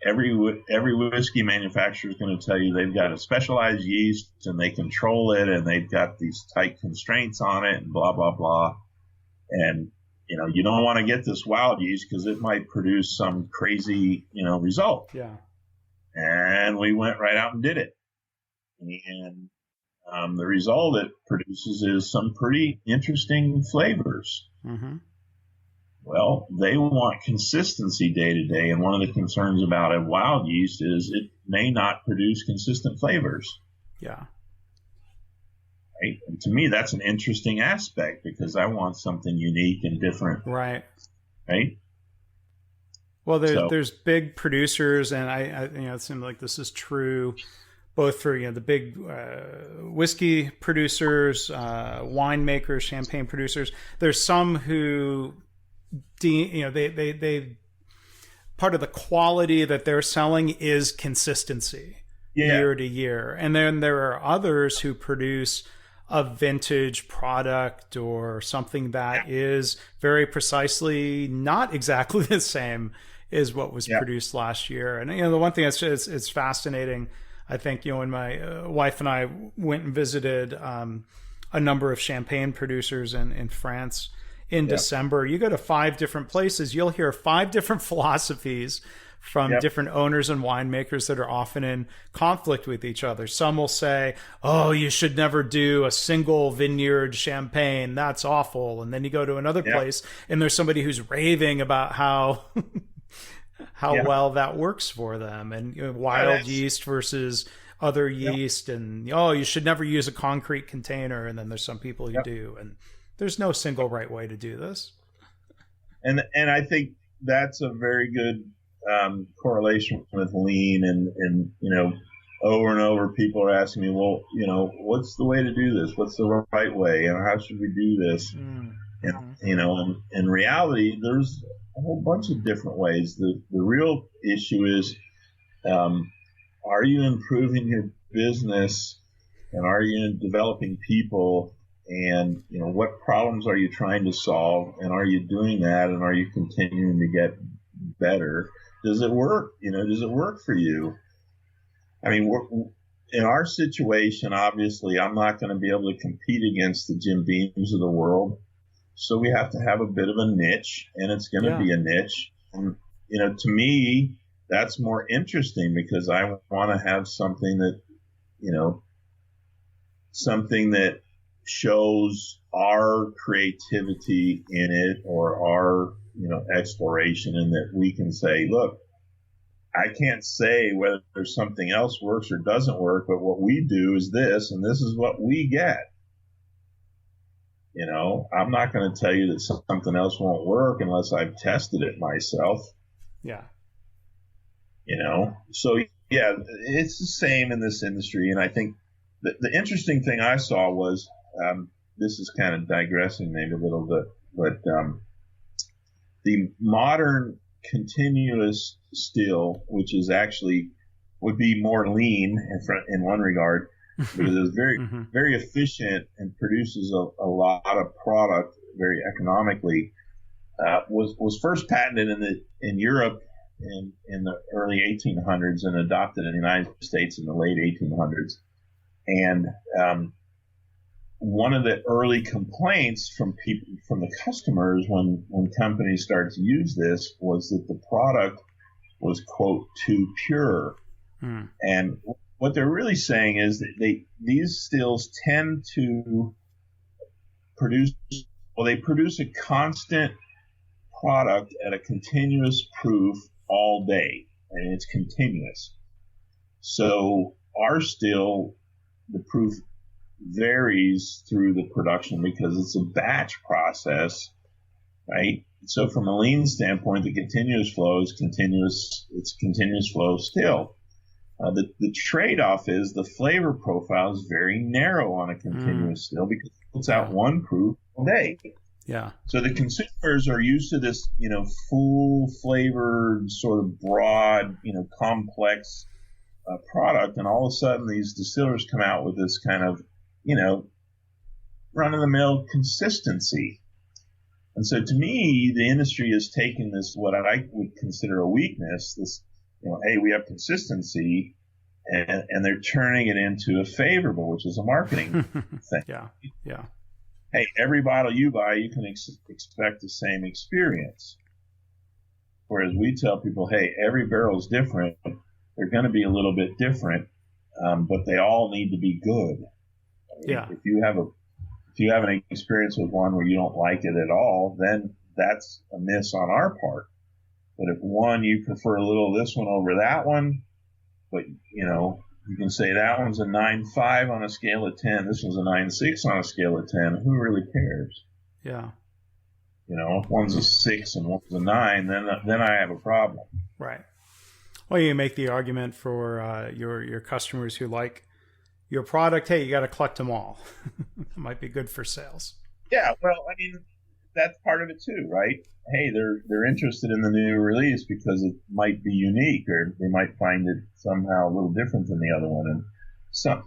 Every whiskey manufacturer is going to tell you they've got a specialized yeast and they control it and they've got these tight constraints on it and blah, blah, blah. And, you don't want to get this wild yeast because it might produce some crazy, result. Yeah. And we went right out and did it. And the result it produces is some pretty interesting flavors. Mm-hmm. Well, they want consistency day to day, and one of the concerns about a wild yeast is it may not produce consistent flavors. Yeah. Right? And to me, that's an interesting aspect because I want something unique and different. Right. Right? Well, there's big producers, and I it seems like this is true both for the big whiskey producers, winemakers, champagne producers. There's some who they part of the quality that they're selling is consistency year to year. And then there are others who produce a vintage product or something that is very precisely not exactly the same as what was produced last year. And the one thing that's it's fascinating, I think, when my wife and I went and visited a number of champagne producers in France in December, you go to 5 different places, you'll hear 5 different philosophies from different owners and winemakers that are often in conflict with each other. Some will say, oh, you should never do a single vineyard champagne. That's awful. And then you go to another place and there's somebody who's raving about how well that works for them. And wild yeast versus other yeast. And, you should never use a concrete container. And then there's some people who do. And there's no single right way to do this. And I think that's a very good correlation with lean. And over and over people are asking me, well, what's the way to do this? What's the right way? And how should we do this? And, in reality, there's a whole bunch of different ways. The real issue is, are you improving your business and are you developing people, and what problems are you trying to solve, and are you doing that, and are you continuing to get better? Does it work? Does it work for you? I mean, in our situation, obviously, I'm not going to be able to compete against the Jim Beams of the world. So we have to have a bit of a niche, and it's going to be a niche. And, to me, that's more interesting because I want to have something that, something that shows our creativity in it, or our, exploration, and that we can say, look, I can't say whether there's something else works or doesn't work, but what we do is this, and this is what we get. I'm not going to tell you that something else won't work unless I've tested it myself. Yeah. So yeah, it's the same in this industry. And I think the interesting thing I saw was, this is kind of digressing maybe a little bit, but the modern continuous still, which is actually would be more lean in one regard, because it's very, very efficient and produces a lot of product very economically, was first patented in Europe in the early 1800s and adopted in the United States in the late 1800s. And one of the early complaints from the customers when companies started to use this was that the product was, quote, too pure. And what they're really saying is that these stills tend to produce a constant product at a continuous proof all day, and it's continuous. So our still, the proof varies through the production because it's a batch process, right? So from a lean standpoint, the continuous flow is continuous. It's continuous flow still. The trade-off is the flavor profile is very narrow on a continuous still because it puts out one proof a day. Yeah. So the consumers are used to this, full flavored, sort of broad, complex product, and all of a sudden these distillers come out with this kind of, run-of-the-mill consistency. And so to me, the industry is taking this, what I would consider a weakness, this, hey, we have consistency, and they're turning it into a favorable, which is a marketing thing. Yeah. Hey, every bottle you buy, you can expect the same experience. Whereas we tell people, hey, every barrel is different. They're going to be a little bit different, but they all need to be good. Yeah. If you have an experience with one where you don't like it at all, then that's a miss on our part. But if one, you prefer a little of this one over that one, but you can say that one's a 9.5 on a scale of 10. This one's a 9.6 on a scale of 10. Who really cares? Yeah. If one's a 6 and one's a 9, then I have a problem. Right. Well, you make the argument for your customers who like your product. Hey, you got to collect them all. It might be good for sales. Yeah. Well, I mean, that's part of it too, right? Hey, they're interested in the new release because it might be unique, or they might find it somehow a little different than the other one. And some,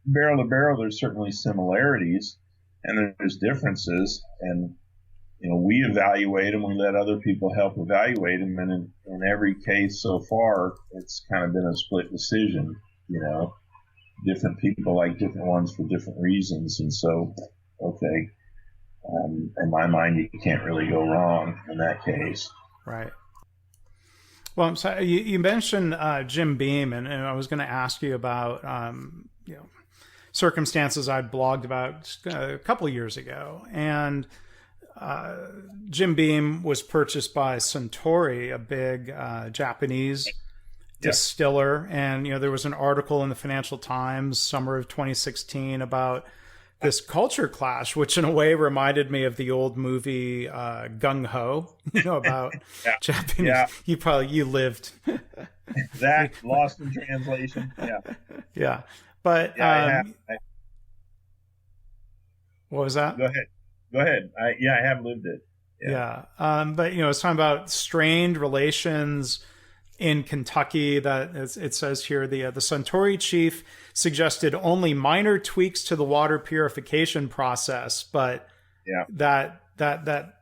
barrel to barrel, there's certainly similarities and there's differences. And we evaluate them. We let other people help evaluate them. And in every case so far, it's kind of been a split decision. Different people like different ones for different reasons. And so, okay. In my mind, you can't really go wrong in that case. Right. Well, so you mentioned Jim Beam, and I was going to ask you about circumstances I'd blogged about a couple of years ago, and Jim Beam was purchased by Suntory, a big Japanese distiller, and there was an article in the Financial Times, summer of 2016, about this culture clash, which in a way reminded me of the old movie Gung Ho, about Japanese. Yeah. You lived that Lost in Translation. Yeah. Yeah. But I what was that? Go ahead. I have lived it. Yeah. But it's talking about strained relations in Kentucky that it says here the Suntory chief suggested only minor tweaks to the water purification process, but that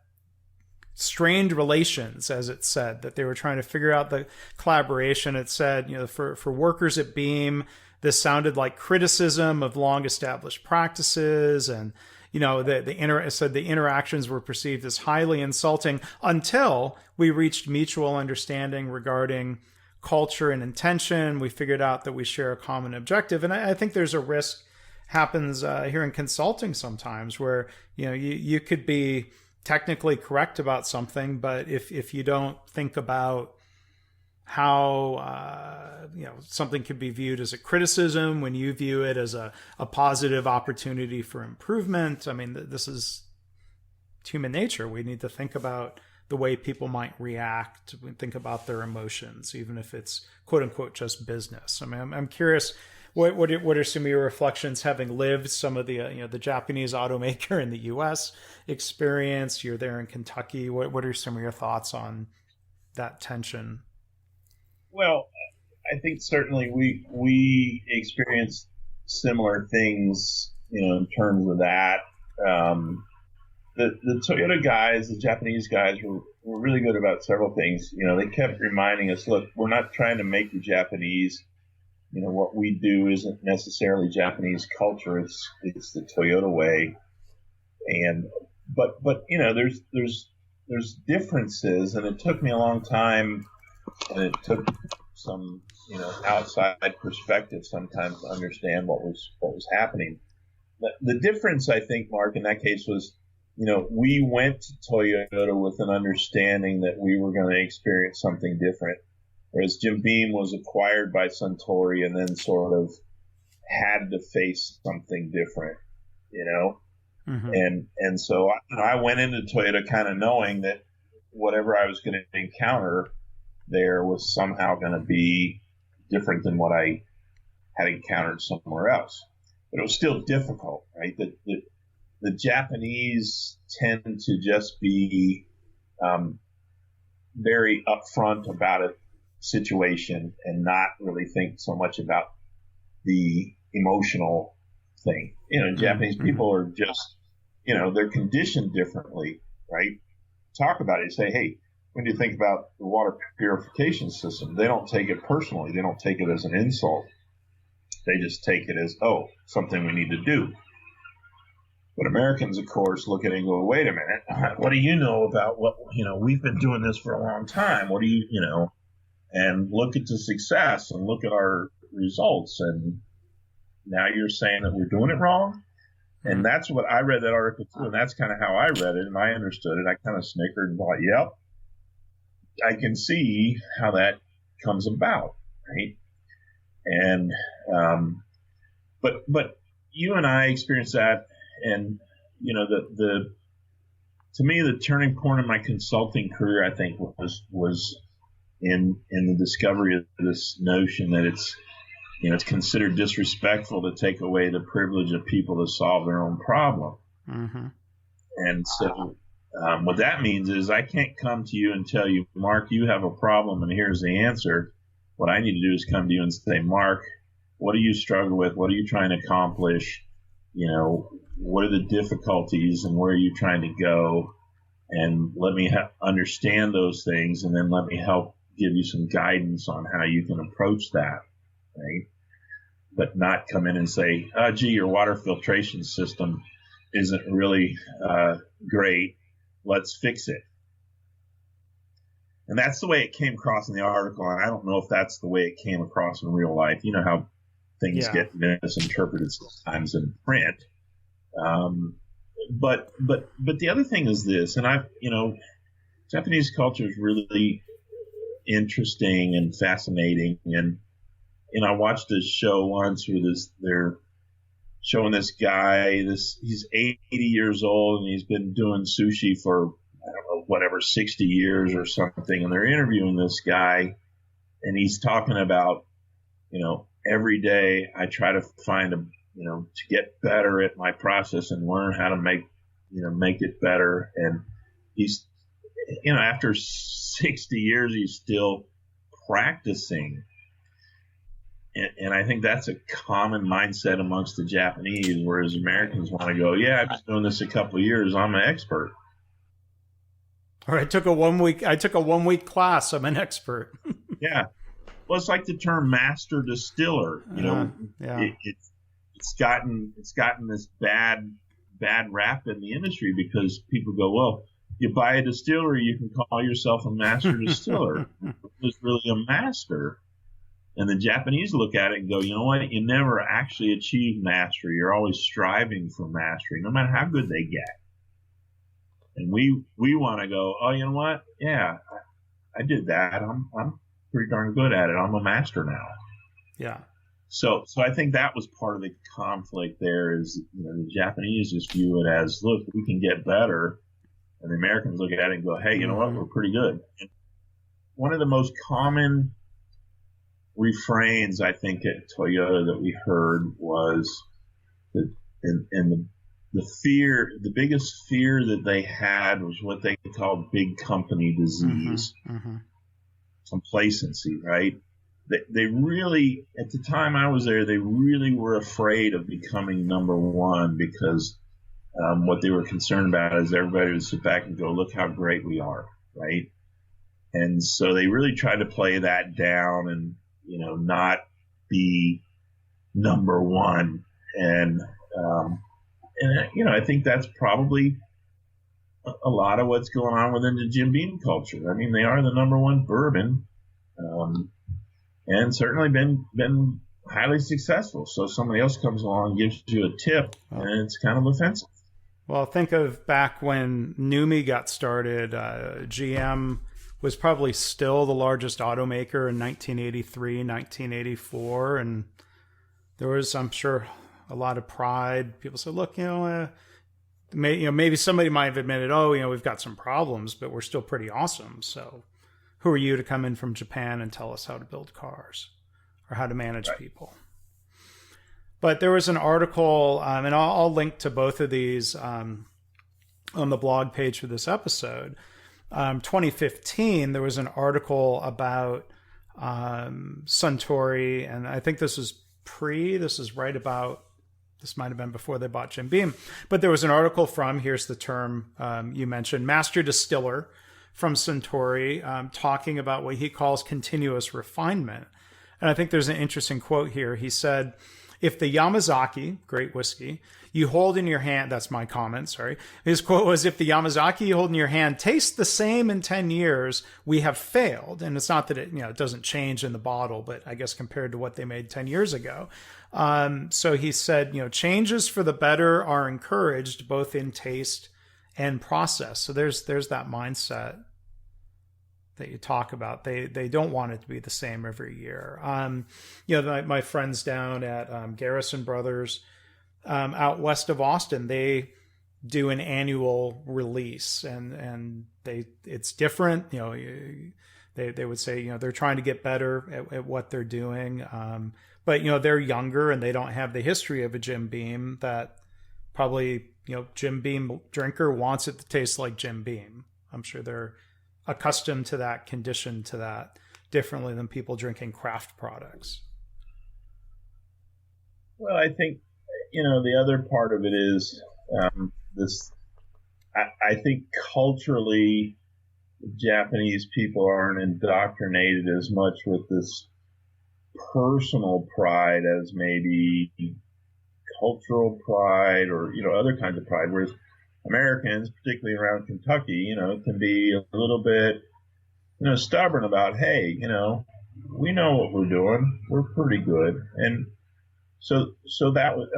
strained relations, as it said, that they were trying to figure out the collaboration. It said, for workers at Beam, this sounded like criticism of long established practices, and it said the interactions were perceived as highly insulting until we reached mutual understanding regarding culture and intention. We figured out that we share a common objective. And I think there's a risk happens here in consulting sometimes where, you could be technically correct about something, but if you don't think about how something could be viewed as a criticism when you view it as a positive opportunity for improvement. I mean, this is human nature. We need to think about the way people might react, think about their emotions, even if it's quote unquote just business. I mean, I'm curious, what are some of your reflections, having lived some of the the Japanese automaker in the U.S. experience? You're there in Kentucky. What are some of your thoughts on that tension? Well, I think certainly we experienced similar things, in terms of that. The Toyota guys, the Japanese guys, were really good about several things. They kept reminding us, look, we're not trying to make you Japanese. What we do isn't necessarily Japanese culture. It's the Toyota way. But there's differences, and it took me a long time, and it took some outside perspective sometimes to understand what was happening. The difference, I think, Mark, in that case was, we went to Toyota with an understanding that we were going to experience something different, whereas Jim Beam was acquired by Suntory and then sort of had to face something different, Mm-hmm. And so I went into Toyota kind of knowing that whatever I was going to encounter there was somehow going to be different than what I had encountered somewhere else. But it was still difficult, right? The Japanese tend to just be very upfront about a situation and not really think so much about the emotional thing. Japanese people are just, they're conditioned differently, right? Talk about it. You say, hey, when you think about the water purification system, they don't take it personally. They don't take it as an insult. They just take it as, something we need to do. But Americans, of course, look at it and go, wait a minute, what do you know about what, we've been doing this for a long time. What do you, and look at the success and look at our results. And now you're saying that we're doing it wrong. And that's what I read that article too. And that's kind of how I read it. And I understood it. I kind of snickered and thought, yep, I can see how that comes about. Right. And, but you and I experienced that. And, to me, the turning point in my consulting career, I think, was in the discovery of this notion that it's considered disrespectful to take away the privilege of people to solve their own problem. Mm-hmm. And so what that means is I can't come to you and tell you, Mark, you have a problem and here's the answer. What I need to do is come to you and say, Mark, what do you struggle with? What are you trying to accomplish? What are the difficulties and where are you trying to go? And let me understand those things, and then let me help give you some guidance on how you can approach that, right? But not come in and say, gee, your water filtration system isn't really great. Let's fix it. And that's the way it came across in the article, and I don't know if that's the way it came across in real life. You know how things get misinterpreted sometimes in print. But the other thing is this, and Japanese culture is really interesting and fascinating. And, I watched this show once where they're showing this guy, he's 80 years old and he's been doing sushi for, 60 years or something. And they're interviewing this guy and he's talking about, every day I try to find to get better at my process and learn how to make it better. And he's, after 60 years, he's still practicing. And I think that's a common mindset amongst the Japanese, whereas Americans want to go, yeah, I've been doing this a couple of years, I'm an expert. Or I took a 1 week class, I'm an expert. Yeah. Well, it's like the term master distiller. It's gotten this bad rap in the industry because people go, well, you buy a distillery, you can call yourself a master distiller. It's really a master. And the Japanese look at it and go, you know what? You never actually achieve mastery. You're always striving for mastery, no matter how good they get. And we want to go, oh, you know what? Yeah, I did that. I'm pretty darn good at it. I'm a master now. Yeah. So I think that was part of the conflict there is, the Japanese just view it as, look, we can get better. And the Americans look at it and go, hey, you know what? We're pretty good. And one of the most common refrains, I think, at Toyota that we heard was that, and the biggest fear that they had was what they called big company disease, complacency, right? They really, at the time I was there, they really were afraid of becoming number one because what they were concerned about is everybody would sit back and go, look how great we are, right? And so they really tried to play that down and, not be number one. And I think that's probably a lot of what's going on within the Jim Beam culture. I mean, they are the number one bourbon, and certainly been highly successful. So somebody else comes along and gives you a tip, and it's kind of offensive. Well, think of back when NUMMI got started. GM was probably still the largest automaker in 1983, 1984, and there was, I'm sure, a lot of pride. People said, look, maybe somebody might have admitted, we've got some problems, but we're still pretty awesome. So who are you to come in from Japan and tell us how to build cars or how to manage people? But there was an article, and I'll link to both of these on the blog page for this episode. 2015, there was an article about Suntory, and I think this is this might have been before they bought Jim Beam, but there was an article from, here's the term you mentioned, master distiller from Suntory, talking about what he calls continuous refinement. And I think there's an interesting quote here. He said, if the Yamazaki, great whiskey, you hold in your hand, that's my comment, sorry. His quote was, if the Yamazaki you hold in your hand tastes the same in 10 years, we have failed. And it's not that it doesn't change in the bottle, but I guess compared to what they made 10 years ago. So he said, changes for the better are encouraged both in taste and process. So there's that mindset that you talk about. They don't want it to be the same every year. My friends down at Garrison Brothers out west of Austin, they do an annual release, and it's different. They would say they're trying to get better at what they're doing, but they're younger and they don't have the history of a Jim Beam that probably Jim Beam drinker wants it to taste like Jim Beam. I'm sure they're accustomed to that, conditioned to that differently than people drinking craft products. Well, I think, the other part of it is this. I think culturally, Japanese people aren't indoctrinated as much with this personal pride as maybe cultural pride or, other kinds of pride, whereas Americans, particularly around Kentucky, can be a little bit, stubborn about, hey, we know what we're doing. We're pretty good. And so that was,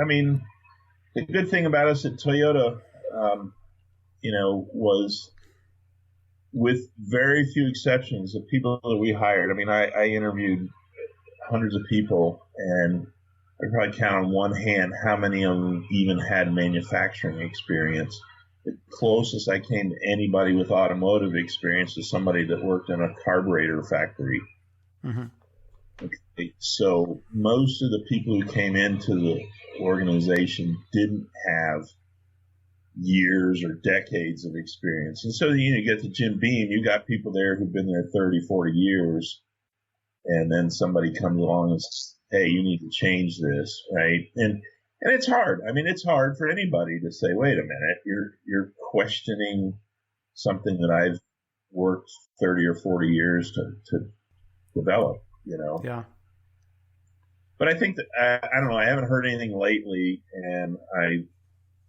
the good thing about us at Toyota, was with very few exceptions, the people that we hired. I interviewed hundreds of people, and I could probably count on one hand how many of them even had manufacturing experience. The closest I came to anybody with automotive experience is somebody that worked in a carburetor factory. Mm-hmm. Okay. So most of the people who came into the organization didn't have years or decades of experience. And so you get to Jim Beam, you got people there who've been there 30, 40 years. and then somebody comes along and says, hey, you need to change this, right? And it's hard. I mean, it's hard for anybody to say, wait a minute, you're questioning something that I've worked 30 or 40 years to develop, Yeah. But I think that, I don't know, I haven't heard anything lately, and I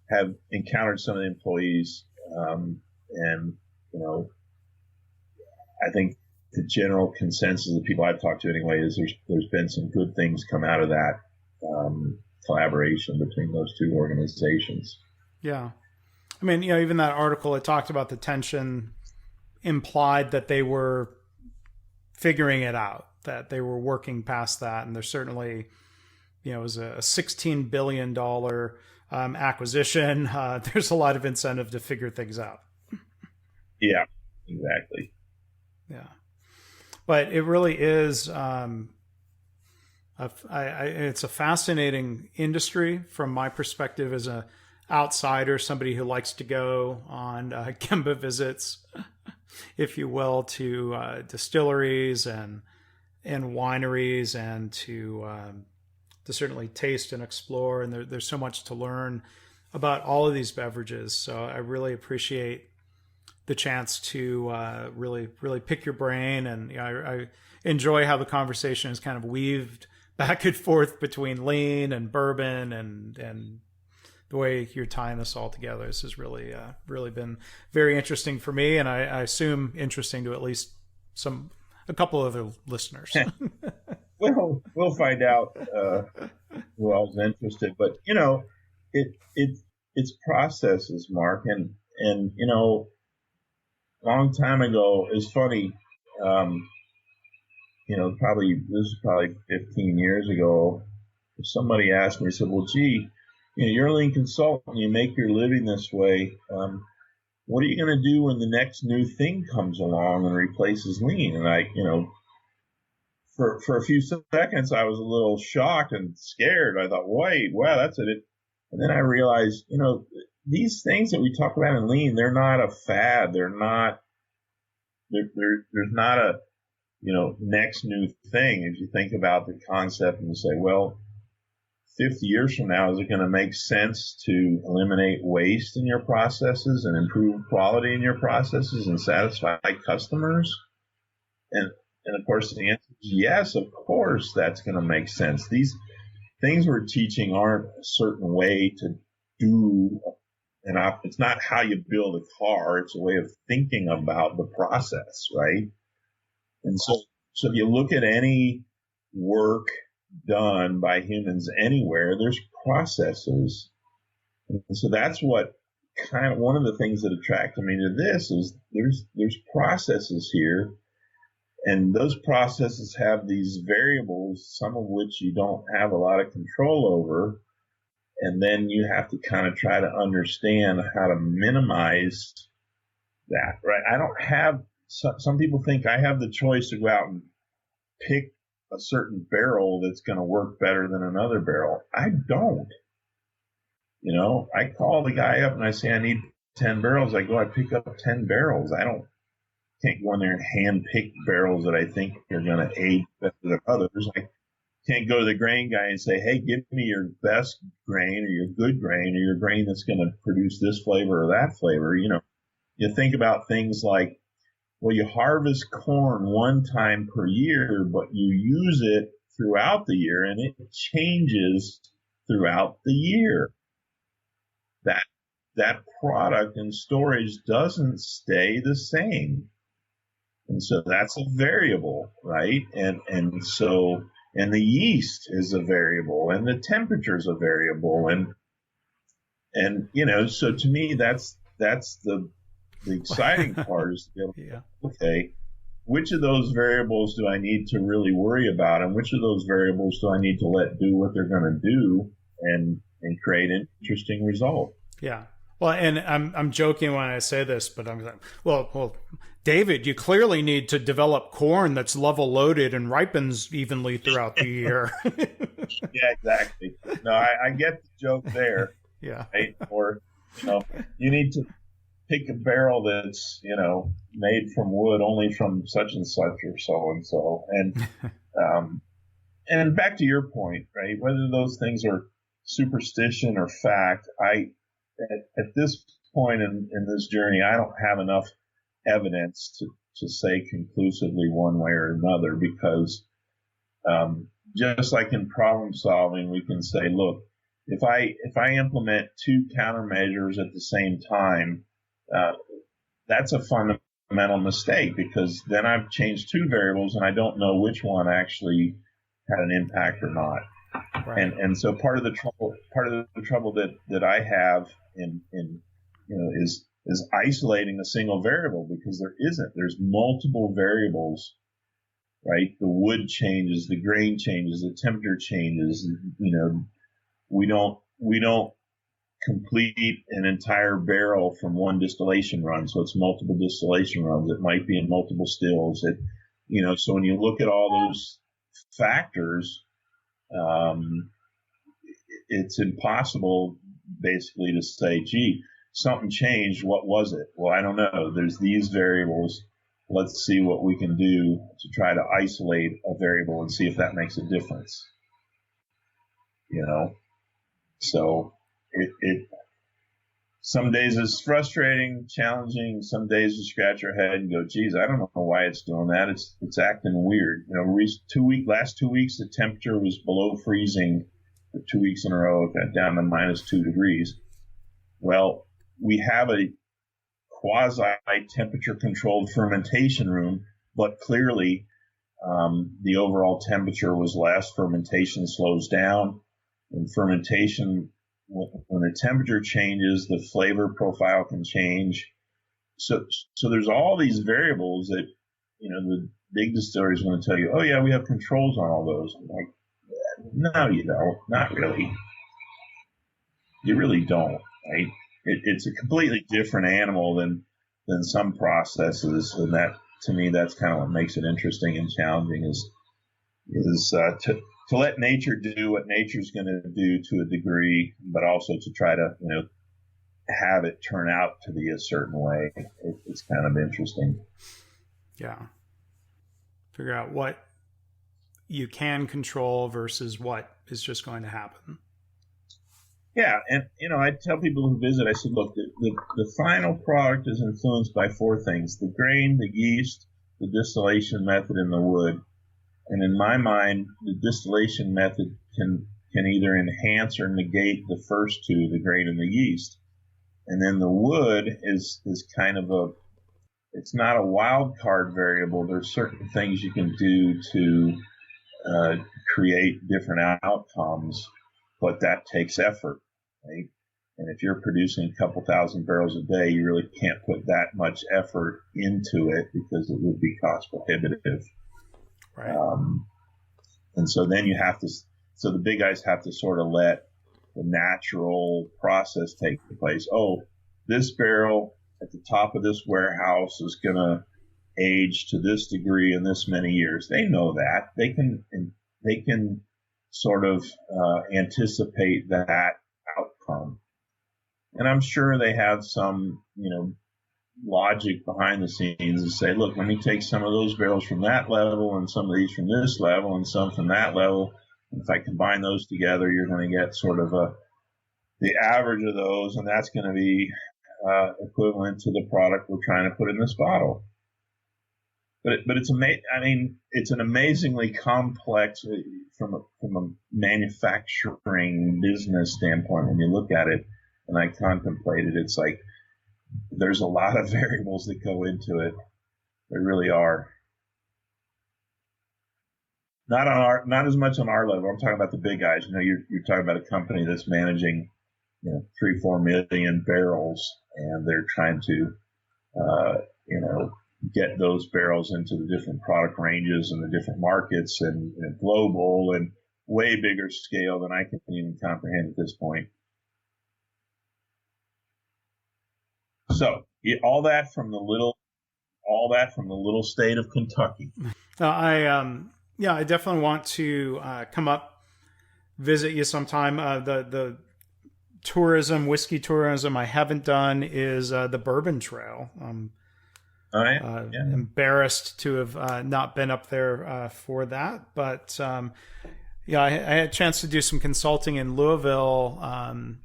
have encountered some of the employees, and, I think the general consensus of the people I've talked to anyway is there's been some good things come out of that collaboration between those two organizations. Yeah. I mean, even that article, it talked about the tension implied that they were figuring it out, that they were working past that. And there's certainly, it was a $16 billion acquisition. There's a lot of incentive to figure things out. Yeah, exactly. Yeah. But it really is, it's a fascinating industry from my perspective as an outsider, somebody who likes to go on Gemba visits, if you will, to distilleries and wineries, and to certainly taste and explore. And there's so much to learn about all of these beverages. So I really appreciate the chance to really pick your brain, and I enjoy how the conversation is kind of weaved back and forth between lean and bourbon, and the way you're tying this all together. This has really been very interesting for me, and I assume interesting to at least a couple other listeners. Well, we'll find out who else is interested, but it's processes, Mark, and long time ago, it's funny, this is probably 15 years ago, somebody asked me, said, well, gee, you're a lean consultant, you make your living this way. What are you going to do when the next new thing comes along and replaces lean? And I, for a few seconds, I was a little shocked and scared. I thought, wait, wow, that's it. And then I realized, these things that we talk about in lean, they're not a fad. They're not, there's not a, next new thing. If you think about the concept and you say, well, 50 years from now, is it going to make sense to eliminate waste in your processes and improve quality in your processes and satisfy customers? And of course, the answer is yes, of course, that's going to make sense. These things we're teaching aren't a certain way to do it's not how you build a car. It's a way of thinking about the process, right? And so if you look at any work done by humans anywhere, there's processes. And so that's what kind of one of the things that attracted me to this is there's processes here, and those processes have these variables, some of which you don't have a lot of control over. And then you have to kind of try to understand how to minimize that, right? I don't have, some people think I have the choice to go out and pick a certain barrel that's going to work better than another barrel. I don't. I call the guy up and I say, I need 10 barrels. I pick up 10 barrels. Can't go in there and hand pick barrels that I think are going to aid better than others. Can't go to the grain guy and say, hey, give me your best grain or your good grain or your grain that's going to produce this flavor or that flavor. You think about things like, well, you harvest corn one time per year, but you use it throughout the year and it changes throughout the year. That product in storage doesn't stay the same. And so that's a variable, right? And the yeast is a variable, and the temperature is a variable, and so to me that's the exciting part is to be able to, okay, which of those variables do I need to really worry about, and which of those variables do I need to let do what they're going to do and create an interesting result? Yeah. Well, and I'm joking when I say this, but I'm like, well, David, you clearly need to develop corn that's level loaded and ripens evenly throughout the year. Yeah, exactly. No, I get the joke there. Yeah. Right? Or, you need to pick a barrel that's, made from wood only from such and such or so and so. And And back to your point, right? Whether those things are superstition or fact, at this point in this journey, I don't have enough evidence to say conclusively one way or another, because just like in problem solving, we can say, look, if I implement two countermeasures at the same time, that's a fundamental mistake, because then I've changed two variables and I don't know which one actually had an impact or not. Right. And so part of the trouble that I have in is isolating a single variable, because there's multiple variables, right? The wood changes, the grain changes, the temperature changes. We don't complete an entire barrel from one distillation run, so it's multiple distillation runs. It might be in multiple stills. So when you look at all those factors, it's impossible basically to say, gee, something changed. What was it? Well, I don't know. There's these variables. Let's see what we can do to try to isolate a variable and see if that makes a difference. So it some days it's frustrating, challenging. Some days you scratch your head and go, geez, I don't know why it's doing that. It's acting weird. Last 2 weeks, the temperature was below freezing for 2 weeks in a row. It got down to -2 degrees. Well, we have a quasi-temperature controlled fermentation room, but clearly the overall temperature was less. Fermentation slows down. And fermentation, when the temperature changes, the flavor profile can change. So there's all these variables that, the big distillery is going to tell you, oh yeah, we have controls on all those. I'm like, no, you don't. Not really. You really don't, right? It's a completely different animal than some processes, and that, to me, that's kind of what makes it interesting and challenging, is to let nature do what nature's going to do to a degree, but also to try to, have it turn out to be a certain way. It's kind of interesting. Yeah. Figure out what you can control versus what is just going to happen. Yeah. And, I tell people who visit, I said, look, the final product is influenced by four things: the grain, the yeast, the distillation method, and the wood. And in my mind, the distillation method can either enhance or negate the first two, the grain and the yeast. And then the wood is kind of it's not a wild card variable. There's certain things you can do to create different outcomes, but that takes effort, right? And if you're producing a couple thousand barrels a day, you really can't put that much effort into it, because it would be cost prohibitive. Right. And so then so the big guys have to sort of let the natural process take place. Oh, this barrel at the top of this warehouse is going to age to this degree in this many years. They know that. They can sort of anticipate that outcome. And I'm sure they have some, logic behind the scenes to say, look, let me take some of those barrels from that level and some of these from this level and some from that level. And if I combine those together, you're going to get sort of the average of those, and that's going to be equivalent to the product we're trying to put in this bottle. But it's it's an amazingly complex from a manufacturing business standpoint. When you look at it, and I contemplate it, it's like there's a lot of variables that go into it. There really are. Not as much on our level. I'm talking about the big guys. You're talking about a company that's managing 3-4 million barrels, and they're trying to get those barrels into the different product ranges and the different markets and global and way bigger scale than I can even comprehend at this point. So all that from the little state of Kentucky. I definitely want to come up, visit you sometime. The whiskey tourism I haven't done is the Bourbon Trail. Embarrassed to have not been up there for that. But I had a chance to do some consulting in Louisville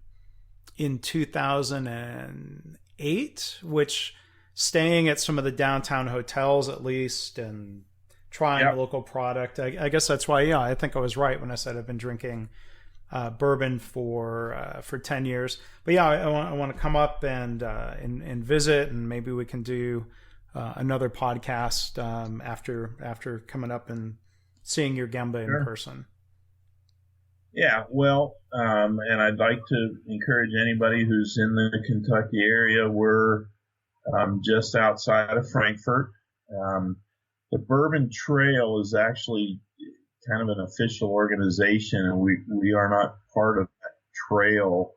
in 2008, which staying at some of the downtown hotels at least and trying a local product. I guess that's why, I think I was right when I said I've been drinking bourbon for 10 years. But I want to come up and visit, and maybe we can do another podcast after coming up and seeing your Gemba in person. Yeah, well, and I'd like to encourage anybody who's in the Kentucky area. We're just outside of Frankfort. The Bourbon Trail is actually kind of an official organization, and we are not part of that trail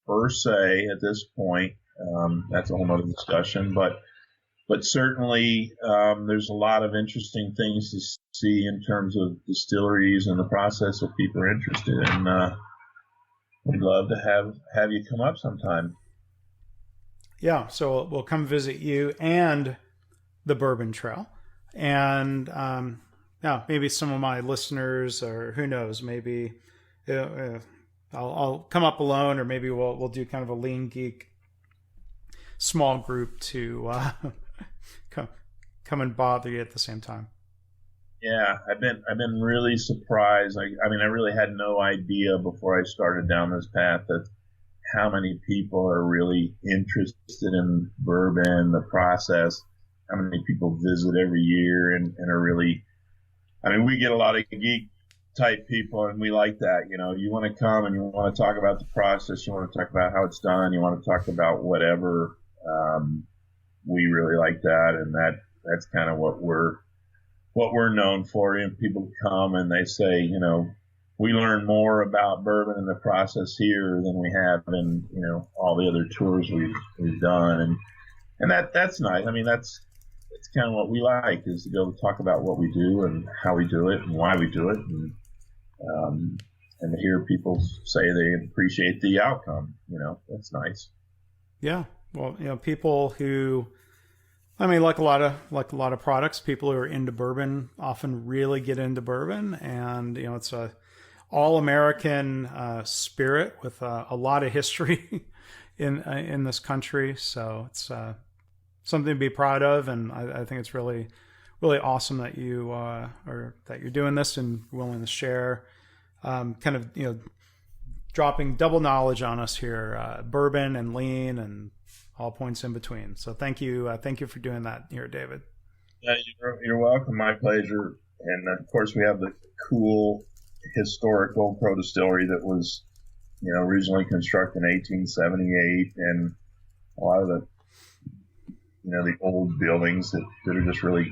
per se at this point. That's a whole other discussion, but certainly there's a lot of interesting things to see in terms of distilleries and the process that people are interested in. We'd love to have you come up sometime. Yeah, so we'll come visit you and the Bourbon Trail, and maybe some of my listeners, or who knows, maybe I'll come up alone, or maybe we'll do kind of a Lean Geek small group to come and bother you at the same time. Yeah, I've been really surprised. I really had no idea before I started down this path that how many people are really interested in bourbon, the process, how many people visit every year and are really, we get a lot of geek type people, and we like that. You want to come and you want to talk about the process, you want to talk about how it's done, you want to talk about whatever. We really like that, and that's kind of what we're known for. And people come and they say, we learn more about bourbon and the process here than we have in, all the other tours we've done. And that's nice. That's kind of what we like, is to be able to talk about what we do and how we do it and why we do it. And to hear people say they appreciate the outcome, that's nice. Yeah. Well, people who, like a lot of products, people who are into bourbon often really get into bourbon, and it's a all-American spirit with a lot of history in this country. So it's something to be proud of, and I think it's really, really awesome that you're doing this and willing to share, dropping double knowledge on us here, bourbon and lean and all points in between. So thank you for doing that here, David. Yeah, you're welcome. My pleasure. And of course, we have the cool historic Old Crow Distillery that was, originally constructed in 1878, and a lot of the, the old buildings that are just really,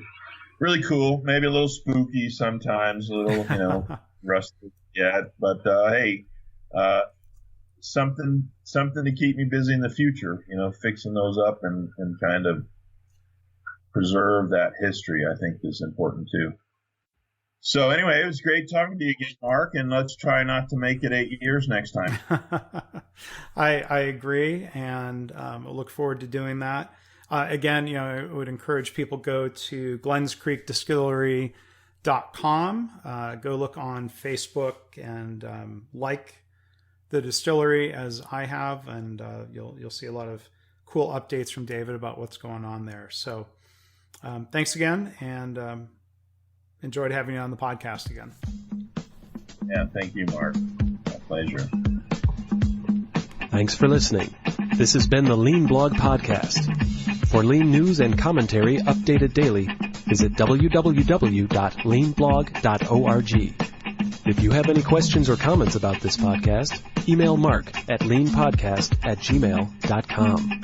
really cool. Maybe a little spooky sometimes, a little, rusted yet, but hey, something to keep me busy in the future, fixing those up and kind of preserve that history, I think, is important too. So anyway, it was great talking to you again, Mark, and let's try not to make it 8 years next time. I agree, and I look forward to doing that. Again, I would encourage people go to glenscreekdistillery.com, go look on Facebook and like the distillery as I have, and you'll see a lot of cool updates from David about what's going on there. So thanks again, and enjoyed having you on the podcast again. Yeah, thank you, Mark. My pleasure. Thanks for listening. This has been the Lean Blog Podcast. For lean news and commentary updated daily, visit www.leanblog.org. If you have any questions or comments about this podcast, email Mark at leanpodcast@gmail.com.